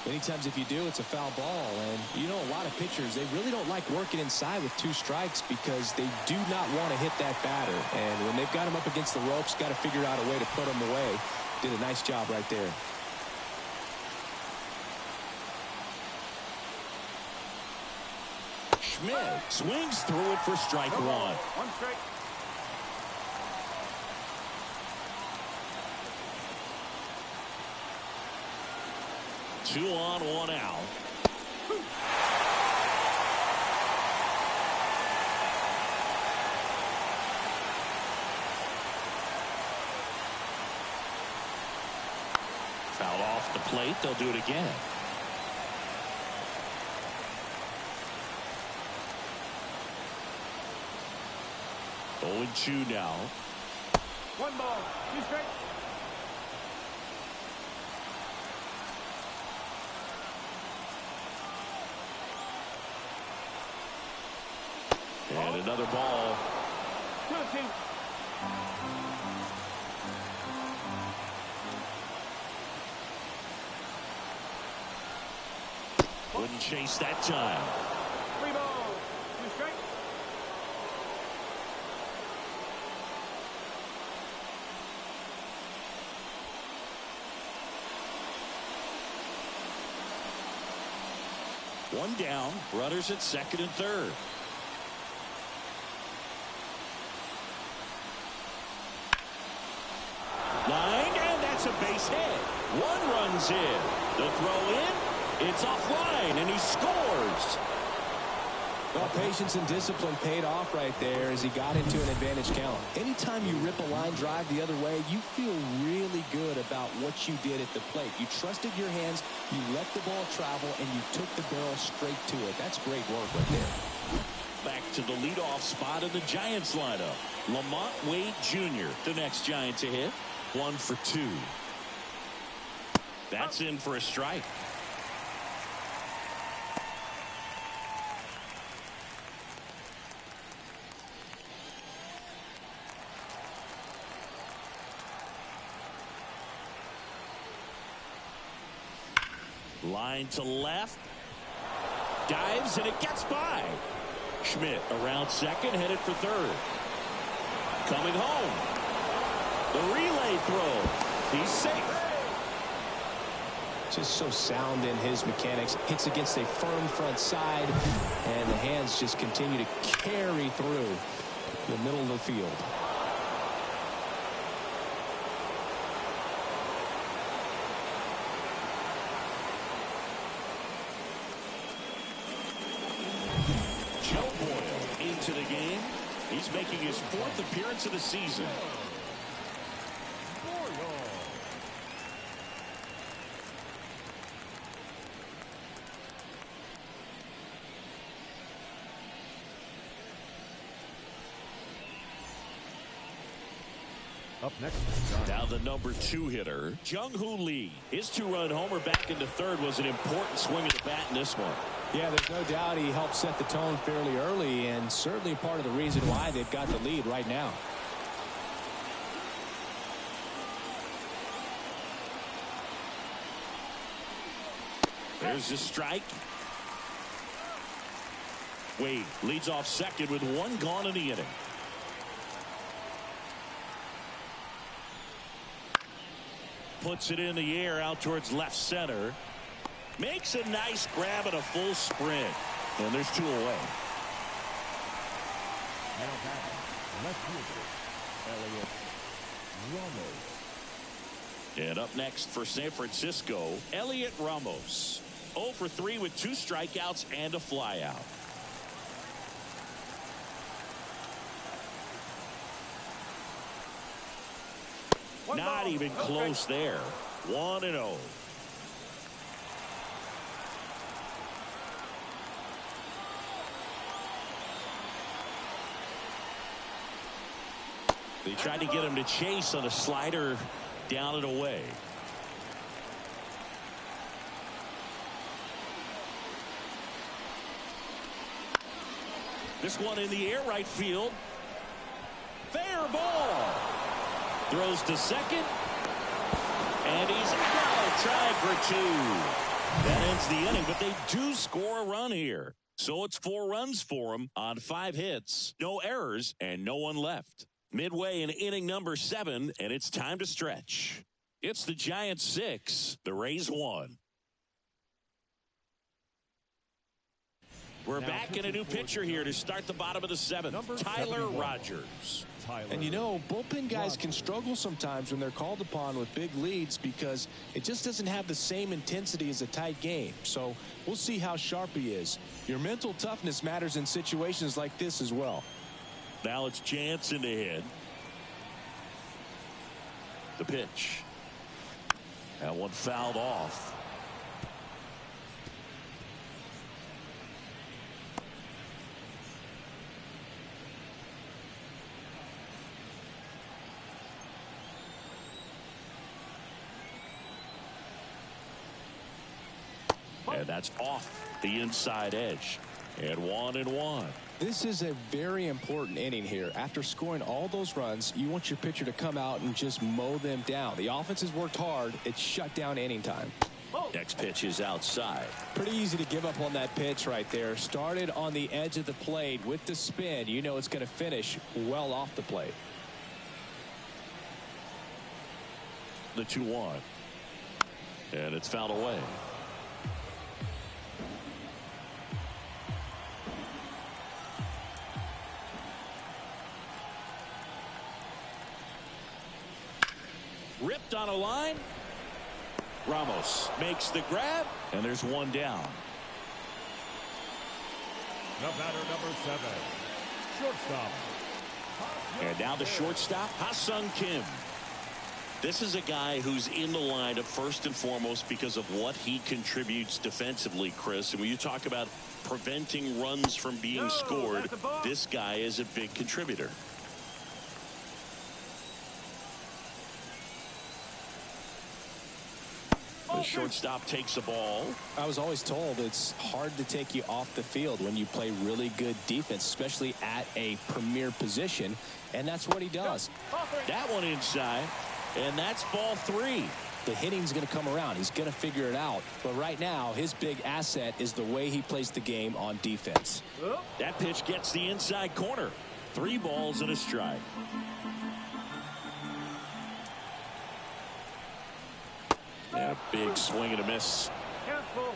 S2: Many times if you do, it's a foul ball. And you know, a lot of pitchers, they really don't like working inside with 2 strikes because they do not want to hit that batter. And when they've got him up against the ropes, got to figure out a way to put him away. Did a nice job right there.
S1: Schmidt swings through it for strike one.
S4: One strike.
S1: Two on, one out. Foul off the plate. They'll do it again. Oh, 0-2 now.
S4: 1 ball, 2 strikes.
S1: And another ball.
S4: 2-2.
S1: Wouldn't chase that time.
S4: 3 balls, 2 strikes.
S1: One down. Runners at second and third. Line, and that's a base hit. 1 run's in. The throw in. It's offline, and he scores.
S2: Well, patience and discipline paid off right there as he got into an advantage count. Anytime you rip a line drive the other way, you feel really good about what you did at the plate. You trusted your hands, you let the ball travel, and you took the barrel straight to it. That's great work right there.
S1: Back to the leadoff spot in the Giants lineup. Lamont Wade Jr., the next Giant to hit. 1 for 2. That's in for a strike. Line to left. Dives, and it gets by. Schmidt around second, headed for third. Coming home. The relay throw. He's safe.
S2: Just so sound in his mechanics. Hits against a firm front side, and the hands just continue to carry through the middle of the field.
S1: Joe Boyle into the game. He's making his 4th appearance of the season.
S3: Up next,
S1: Now the number 2 hitter, Jung-Hoo Lee. His 2-run homer back into third was an important swing of the bat in this one.
S2: Yeah, there's no doubt he helped set the tone fairly early, and certainly part of the reason why they've got the lead right now.
S1: There's the strike. Wade leads off second with 1 gone in the inning. Puts it in the air out towards left center. Makes a nice grab at a full sprint. And there's 2 away.
S3: now batting, left fielder, Elliot Ramos.
S1: And up next for San Francisco, Elliot Ramos. 0 for 3 with 2 strikeouts and a flyout. Not even close there. 1-0. They tried to get him to chase on a slider down and away. This one in the air, right field. Fair ball. Throws to second. And he's out. Trying for 2. That ends the inning, but they do score a run here. So it's 4 runs for them on 5 hits. No errors and no one left. Midway in inning number 7, and it's time to stretch. It's the Giants 6, the Rays 1. We're back in a new pitcher here to start the bottom of the 7th. Tyler Rogers.
S2: And you know, bullpen guys can struggle sometimes when they're called upon with big leads because it just doesn't have the same intensity as a tight game. So we'll see how sharp he is. Your mental toughness matters in situations like this as well.
S1: Now it's Jansen to hit. The pitch. That one fouled off. And that's off the inside edge. And 1-1.
S2: This is a very important inning here. After scoring all those runs, you want your pitcher to come out and just mow them down. The offense has worked hard. It's shut down inning time.
S1: Next pitch is outside.
S2: Pretty easy to give up on that pitch right there. Started on the edge of the plate with the spin. You know it's going to finish well off the plate.
S1: The 2-1. And it's fouled away. Ripped on a line. Ramos makes the grab, and there's 1 down.
S3: The batter, number 7, shortstop.
S1: And now the shortstop, Ha-Sung Kim. This is a guy who's in the lineup first and foremost because of what he contributes defensively, Chris. And when you talk about preventing runs from being scored, this guy is a big contributor. The shortstop takes the ball.
S2: I was always told it's hard to take you off the field when you play really good defense, especially at a premier position, and that's what he does.
S1: That one inside, and that's ball 3.
S2: The hitting's going to come around. He's going to figure it out. But right now, his big asset is the way he plays the game on defense.
S1: That pitch gets the inside corner. 3 balls and a strike. And a big swing and a miss.
S4: Careful.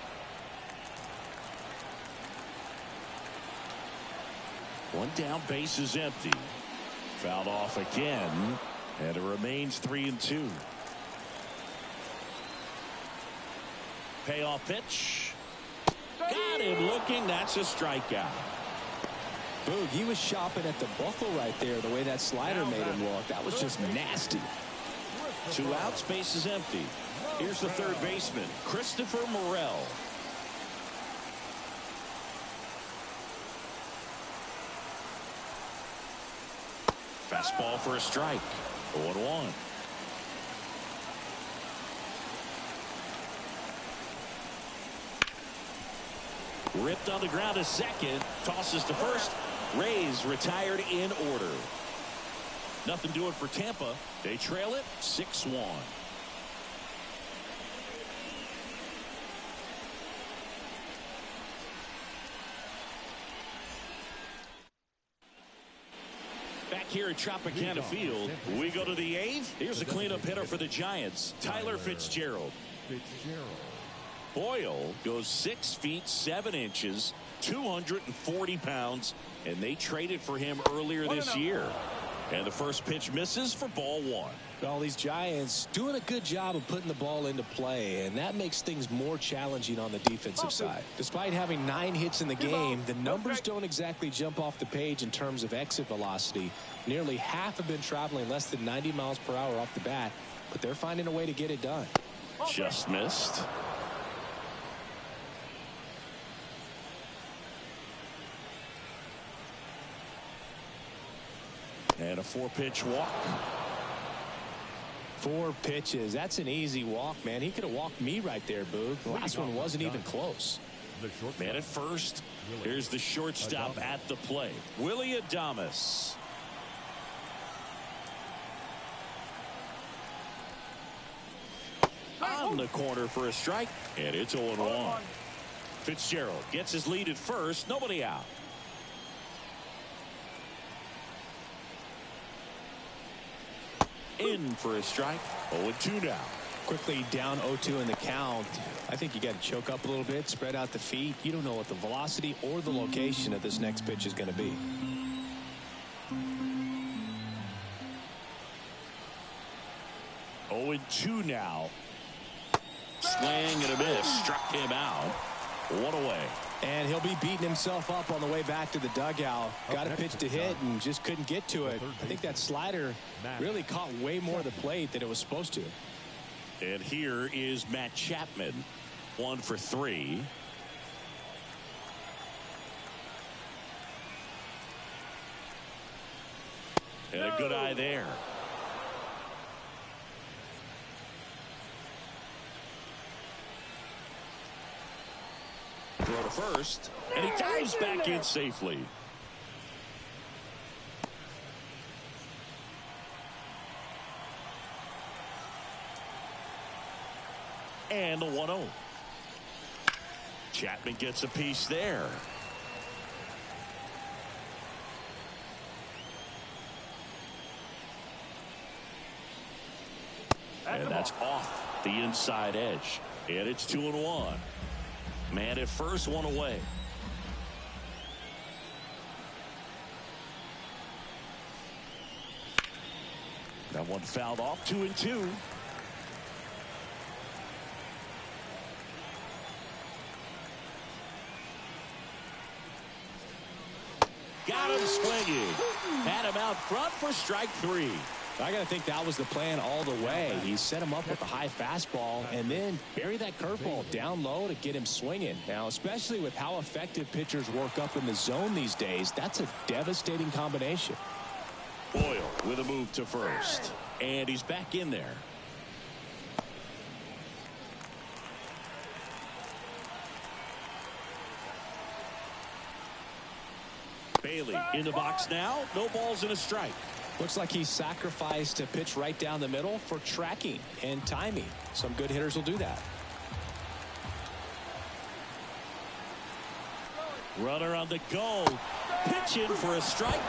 S1: 1 down, base is empty. Fouled off again, and it remains 3-2. Payoff pitch. Got him looking. That's a strikeout.
S2: Boog, he was shopping at the buckle right there, the way that slider made him look. That was just nasty.
S1: 2 outs, base is empty. Here's the third baseman, Christopher Morel. Fastball for a strike. 0-1. Ripped on the ground to second. Tosses to first. Rays retired in order. Nothing doing for Tampa. They trail it 6-1. Back here at Tropicana Field, we go to the 8th. Here's a cleanup hitter for the Giants, Tyler Fitzgerald. Boyle goes 6 feet 7 inches, 240 pounds, and they traded for him earlier this year. And the first pitch misses for ball 1.
S2: Well, these Giants doing a good job of putting the ball into play, and that makes things more challenging on the defensive side. Despite having 9 hits in the game, the numbers don't exactly jump off the page in terms of exit velocity. Nearly half have been traveling less than 90 miles per hour off the bat, but they're finding a way to get it done.
S1: Just missed. And a 4-pitch walk.
S2: 4 pitches. That's an easy walk, man. He could have walked me right there, Boog. The last one wasn't even close.
S1: Man at first. Here's the shortstop at the plate, Willie Adames. On the corner for a strike, and it's 0-1. Fitzgerald gets his lead at first. Nobody out. In for a strike. 0-2 now.
S2: Quickly down 0-2 in the count. I think you got to choke up a little bit, spread out the feet. You don't know what the velocity or the location of this next pitch is going to be.
S1: Oh, 0-2 now. Swing and a miss. Struck him out. 1 away.
S2: And he'll be beating himself up on the way back to the dugout. Got a pitch to hit and just couldn't get to it. I think that slider really caught way more of the plate than it was supposed to.
S1: And here is Matt Chapman. 1 for 3. And a good eye there. Throw to first, and he dives back in safely. And the 1-0. Chapman gets a piece there. And that's off the inside edge. And it's 2-1. Man at first, 1 away. That one fouled off. 2-2. Got him swinging. Had him out front for strike 3.
S2: I got to think that was the plan all the way. He set him up with a high fastball and then bury that curveball down low to get him swinging. Now, especially with how effective pitchers work up in the zone these days, that's a devastating combination.
S1: Boyle with a move to first. And he's back in there. Bailey in the box now. No balls and a strike.
S2: Looks like he sacrificed a pitch right down the middle for tracking and timing. Some good hitters will do that.
S1: Runner on the go. Pitch in for a strike.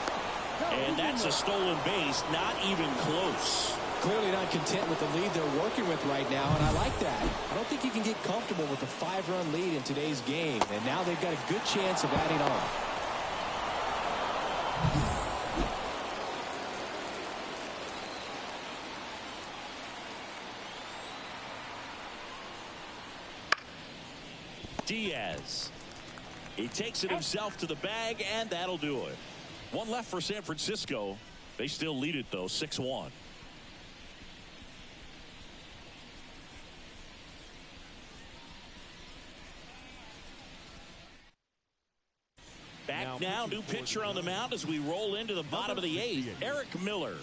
S1: And that's a stolen base. Not even close.
S2: Clearly not content with the lead they're working with right now, and I like that. I don't think you can get comfortable with a 5-run lead in today's game, and now they've got a good chance of adding on.
S1: Diaz. He takes it himself to the bag, and that'll do it. 1 left for San Francisco. They still lead it, though, 6-1. Back now, new pitcher on the mound as we roll into the bottom of the 8th, Eric Miller.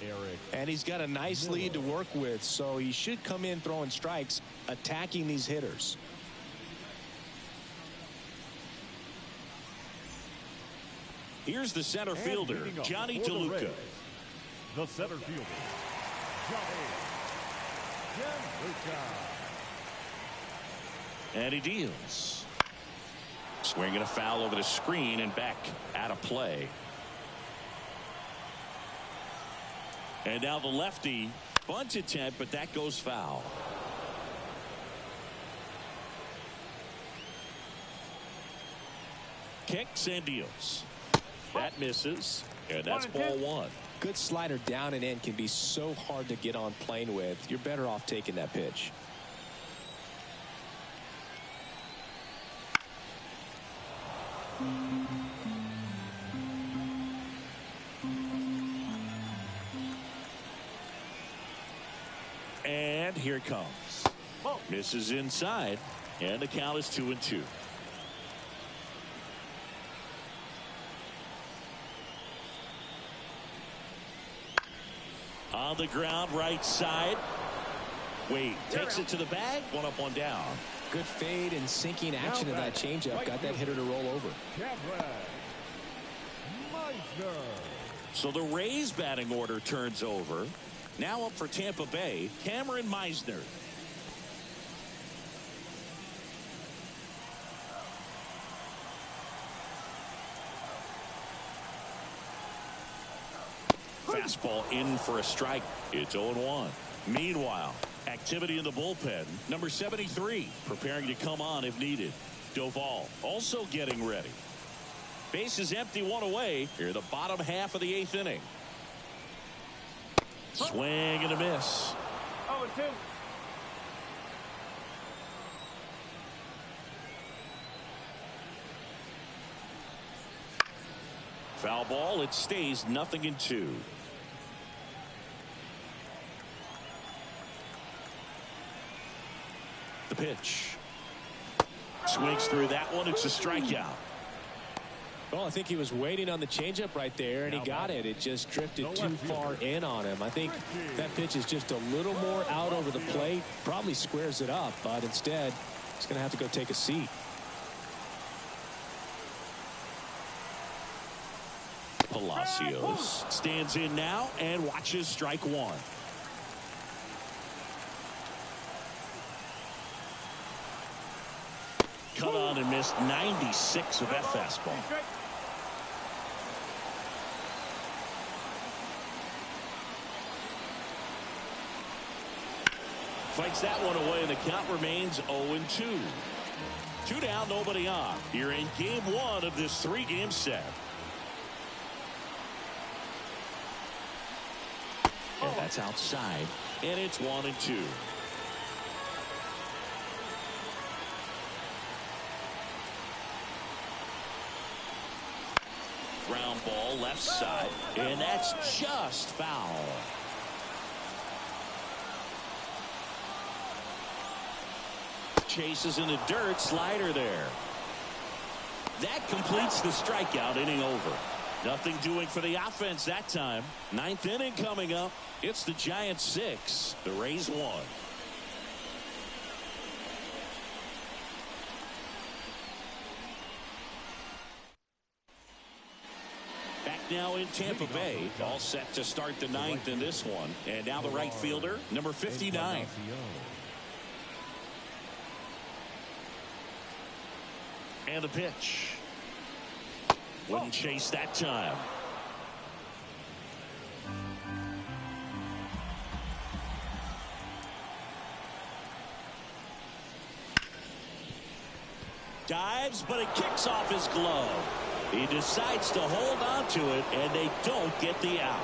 S2: And he's got a nice lead to work with, so he should come in throwing strikes, attacking these hitters.
S1: Here's the center fielder, Johnny DeLuca.
S3: The center fielder, Johnny DeLuca.
S1: And he deals. Swinging a foul over the screen and back out of play. And now the lefty bunt attempt, but that goes foul. Kicks and deals. That misses, and that's ball 1.
S2: Good slider down and in can be so hard to get on plane with. You're better off taking that pitch.
S1: And here it comes. Misses inside, and the count is 2-2. On the ground, right side. Wade takes it to the bag. 1 up, 1 down.
S2: Good fade and sinking action in that changeup. Got that hitter to roll over.
S1: So the Rays batting order turns over. Now up for Tampa Bay, Cameron Meisner. Fastball in for a strike. It's 0-1. Meanwhile, activity in the bullpen. Number 73 preparing to come on if needed. Doval also getting ready. Base is empty, 1 away. Here the bottom half of the 8th inning. Swing and a miss.
S4: 0-2.
S1: Foul ball. It stays 0-2. The pitch. Swings through that one. It's a strikeout.
S2: Well, I think he was waiting on the changeup right there, and he got it. It just drifted too far in on him. I think that pitch is just a little more out over the plate. Probably squares it up, but instead, he's going to have to go take a seat.
S1: Palacios stands in now and watches strike 1. Cut on and missed 96 with that fastball. Fights that one away, and the count remains 0-2. 2 down, nobody on. You're in game 1 of this 3-game set. And that's outside, and it's 1-2. Ground ball left side, and that's just foul. Chases in the dirt, slider there. That completes the strikeout, inning over. Nothing doing for the offense that time. 9th inning coming up. It's the Giants 6, the Rays 1. Back now in Tampa Bay, all set to start the 9th in this one. And now the right fielder, number 59. And the pitch. Wouldn't chase that time. Dives, but it kicks off his glove. He decides to hold on to it, and they don't get the out.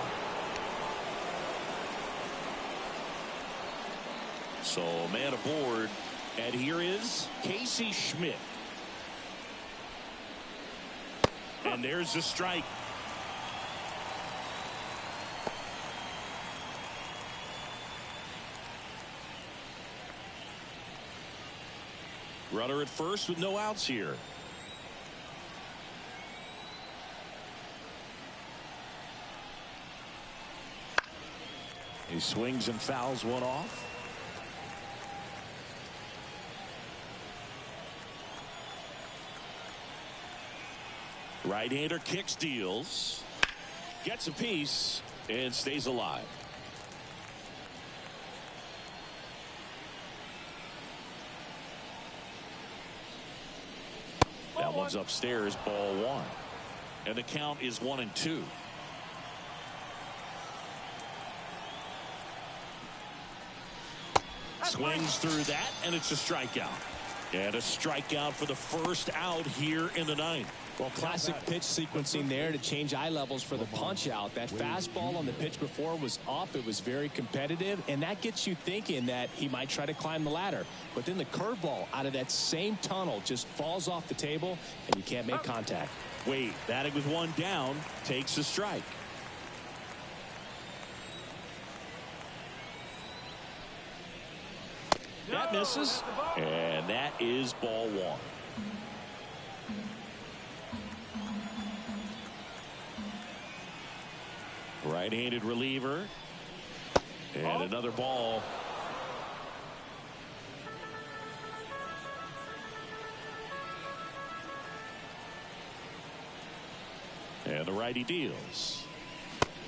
S1: So, man aboard, and here is Casey Schmidt. And there's the strike. Runner at first with no outs here. He swings and fouls one off. Right-hander kicks, deals, gets a piece, and stays alive. That one's upstairs, ball one. And the count is 1-2. Swings through that, and it's a strikeout. And a strikeout for the first out here in the ninth.
S2: Well, classic pitch sequencing there to change eye levels for the punch out. That fastball on the pitch before was up. It was very competitive, and that gets you thinking that he might try to climb the ladder. But then the curveball out of that same tunnel just falls off the table, and you can't make contact.
S1: Wade, batting with one down, takes a strike. That misses, and that is ball one. Right-handed reliever, and another ball. And the righty deals.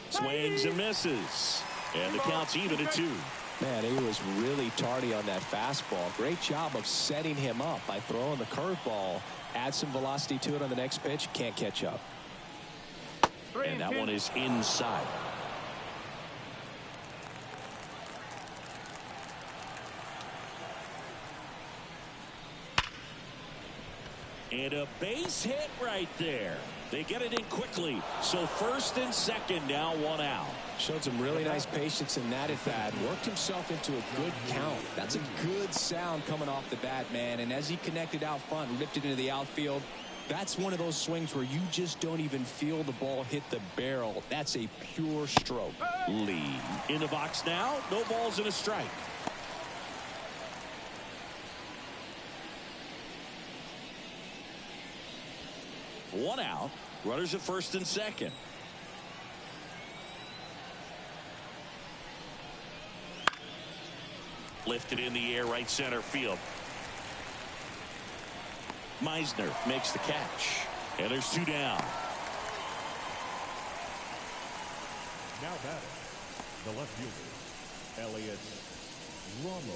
S1: Swings and misses, and the count's even at 2.
S2: Man, he was really tardy on that fastball. Great job of setting him up by throwing the curveball. Add some velocity to it on the next pitch. Can't catch up.
S1: And that one is inside. And a base hit right there. They get it in quickly. So first and second, now one out.
S2: Showed some really nice patience in that at bat. Worked himself into a good count. That's a good sound coming off the bat, man. And as he connected out front and ripped it into the outfield, that's one of those swings where you just don't even feel the ball hit the barrel. That's a pure stroke.
S1: Lee in the box now. No balls and a strike. One out. Runners at first and second. Lifted in the air, right center field. Meisner makes the catch. And there's 2 down.
S3: Now batting, the left fielder, Elliott Ramos.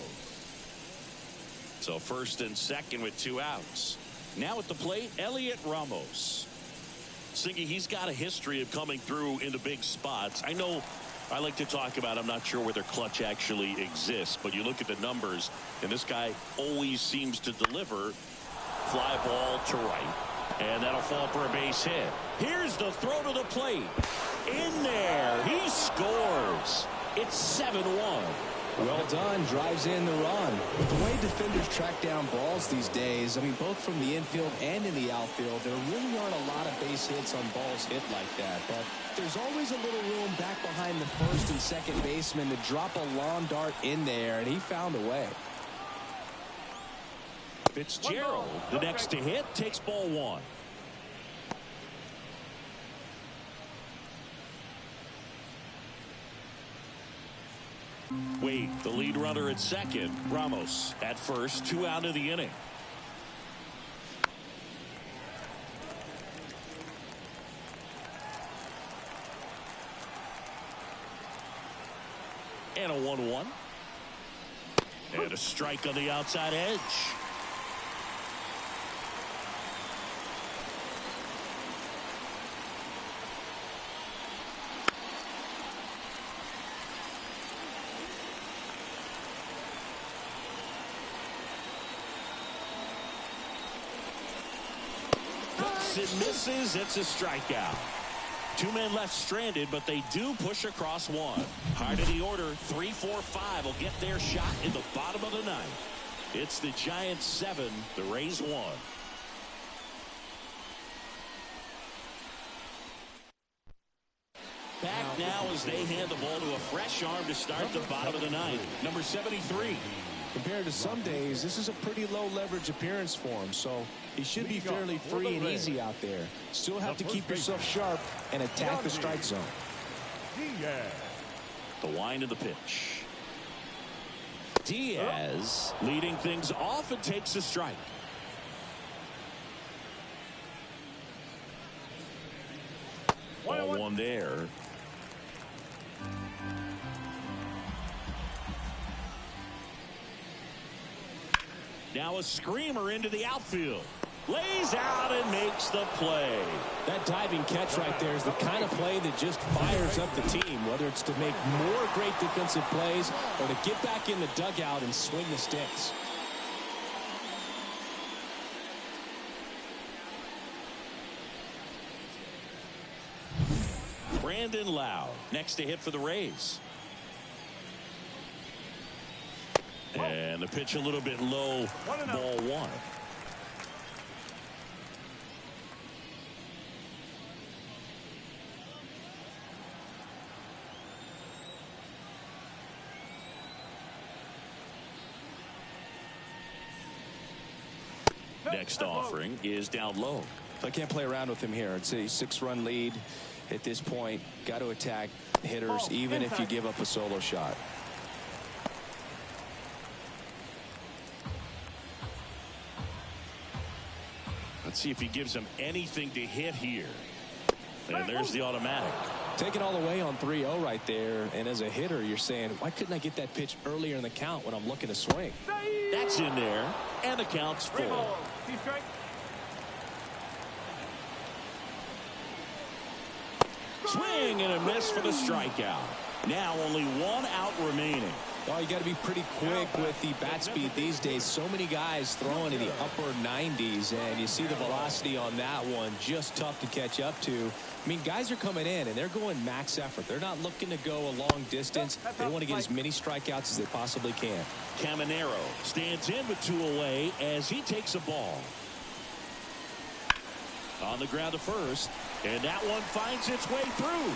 S1: So first and second with 2 outs. Now at the plate, Elliott Ramos. Singy, he's got a history of coming through into big spots. I know I like to talk about, I'm not sure whether clutch actually exists, but you look at the numbers, and this guy always seems to deliver. Fly ball to right, and that'll fall for a base hit. Here's the throw to the plate. In there, he scores. It's 7-1.
S2: Well done. Drives in the run. With the way defenders track down balls these days, I mean, both from the infield and in the outfield, there really aren't a lot of base hits on balls hit like that. But there's always a little room back behind the first and second baseman to drop a lawn dart in there, and he found a way.
S1: Fitzgerald, the next to hit, takes ball one. Wade, the lead runner at second. Ramos at first, 2 out of the inning. And a 1-1. And a strike on the outside edge. It misses. It's a strikeout. 2 men left stranded, but they do push across one. Heart of the order, 3, 4, 5 will get their shot in the bottom of the ninth. It's the Giants 7, the Rays 1. Back now as they hand the ball to a fresh arm to start the bottom of the ninth. Number 73.
S2: Compared to some days, this is a pretty low leverage appearance for him, so he should be fairly free and easy out there. Still have to keep yourself sharp and attack the strike zone.
S1: The wind of the pitch. Diaz leading things off and takes a strike. Ball one there. Now a screamer into the outfield. Lays out and makes the play.
S2: That diving catch right there is the kind of play that just fires up the team, whether it's to make more great defensive plays or to get back in the dugout and swing the sticks.
S1: Brandon Lowe next to hit for the Rays. And the pitch a little bit low. Ball one. Next offering is down low.
S2: I can't play around with him here. It's a 6-run lead at this point. Got to attack hitters even if you give up a solo shot.
S1: Let's see if he gives him anything to hit here. And there's the automatic.
S2: Take it all the way on 3-0 right there. And as a hitter, you're saying, why couldn't I get that pitch earlier in the count when I'm looking to swing?
S1: That's in there. And the count's full. Swing and a miss for the strikeout. Now only one out remaining.
S2: Oh, you got to be pretty quick with the bat speed these days. So many guys throwing in the upper 90s, and you see the velocity on that one. Just tough to catch up to. I mean, guys are coming in, and they're going max effort. They're not looking to go a long distance. They want to get as many strikeouts as they possibly can.
S1: Caminero stands in with 2 away as he takes a ball. On the ground to first, and that one finds its way through.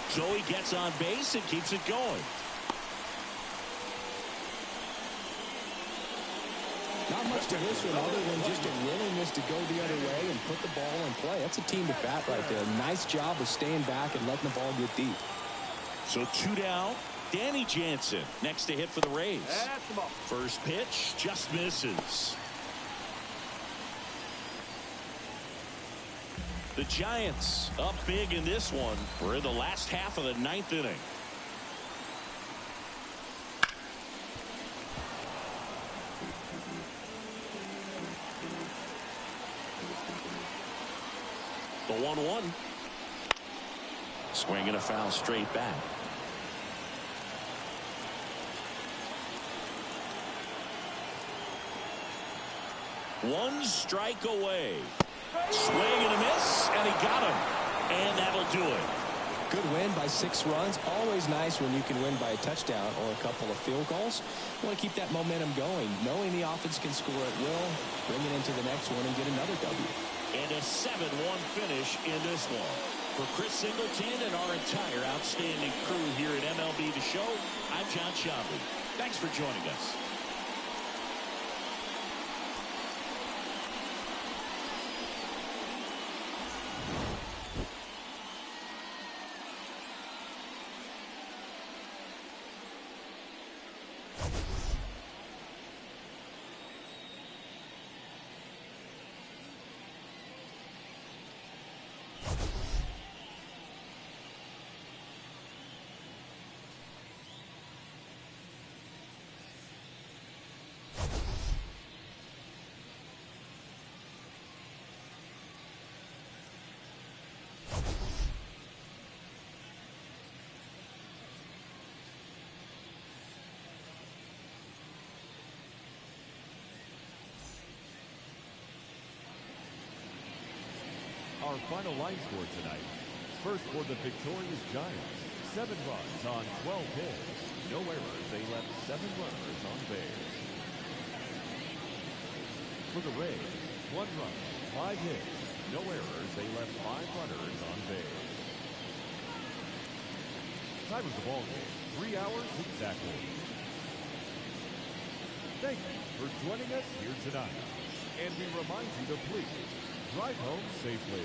S1: So he gets on base and keeps it going.
S2: Not much to this one other than just a willingness to go the other way and put the ball in play. That's a team at bat right there. Nice job of staying back and letting the ball get deep.
S1: So 2 down. Danny Jansen next to hit for the Rays. First pitch just misses. The Giants up big in this one. We're in the last half of the 9th inning. The 1-1. Swing and a foul straight back. One strike away. Swing and a miss, and he got him. And that'll do it.
S2: Good win by 6 runs. Always nice when you can win by a touchdown or a couple of field goals. You want to keep that momentum going, knowing the offense can score at will, bring it into the next one and get another W.
S1: And a 7-1 finish in this one. For Chris Singleton and our entire outstanding crew here at MLB The Show, I'm John Shabby. Thanks for joining us.
S3: Our final line score tonight. First for the victorious Giants, 7 runs on 12 hits. No errors. They left 7 runners on base. For the Rays, 1 run, 5 hits. No errors. They left 5 runners on base. Time of the ball game, 3 hours exactly. Thank you for joining us here tonight. And we remind you to please drive home safely.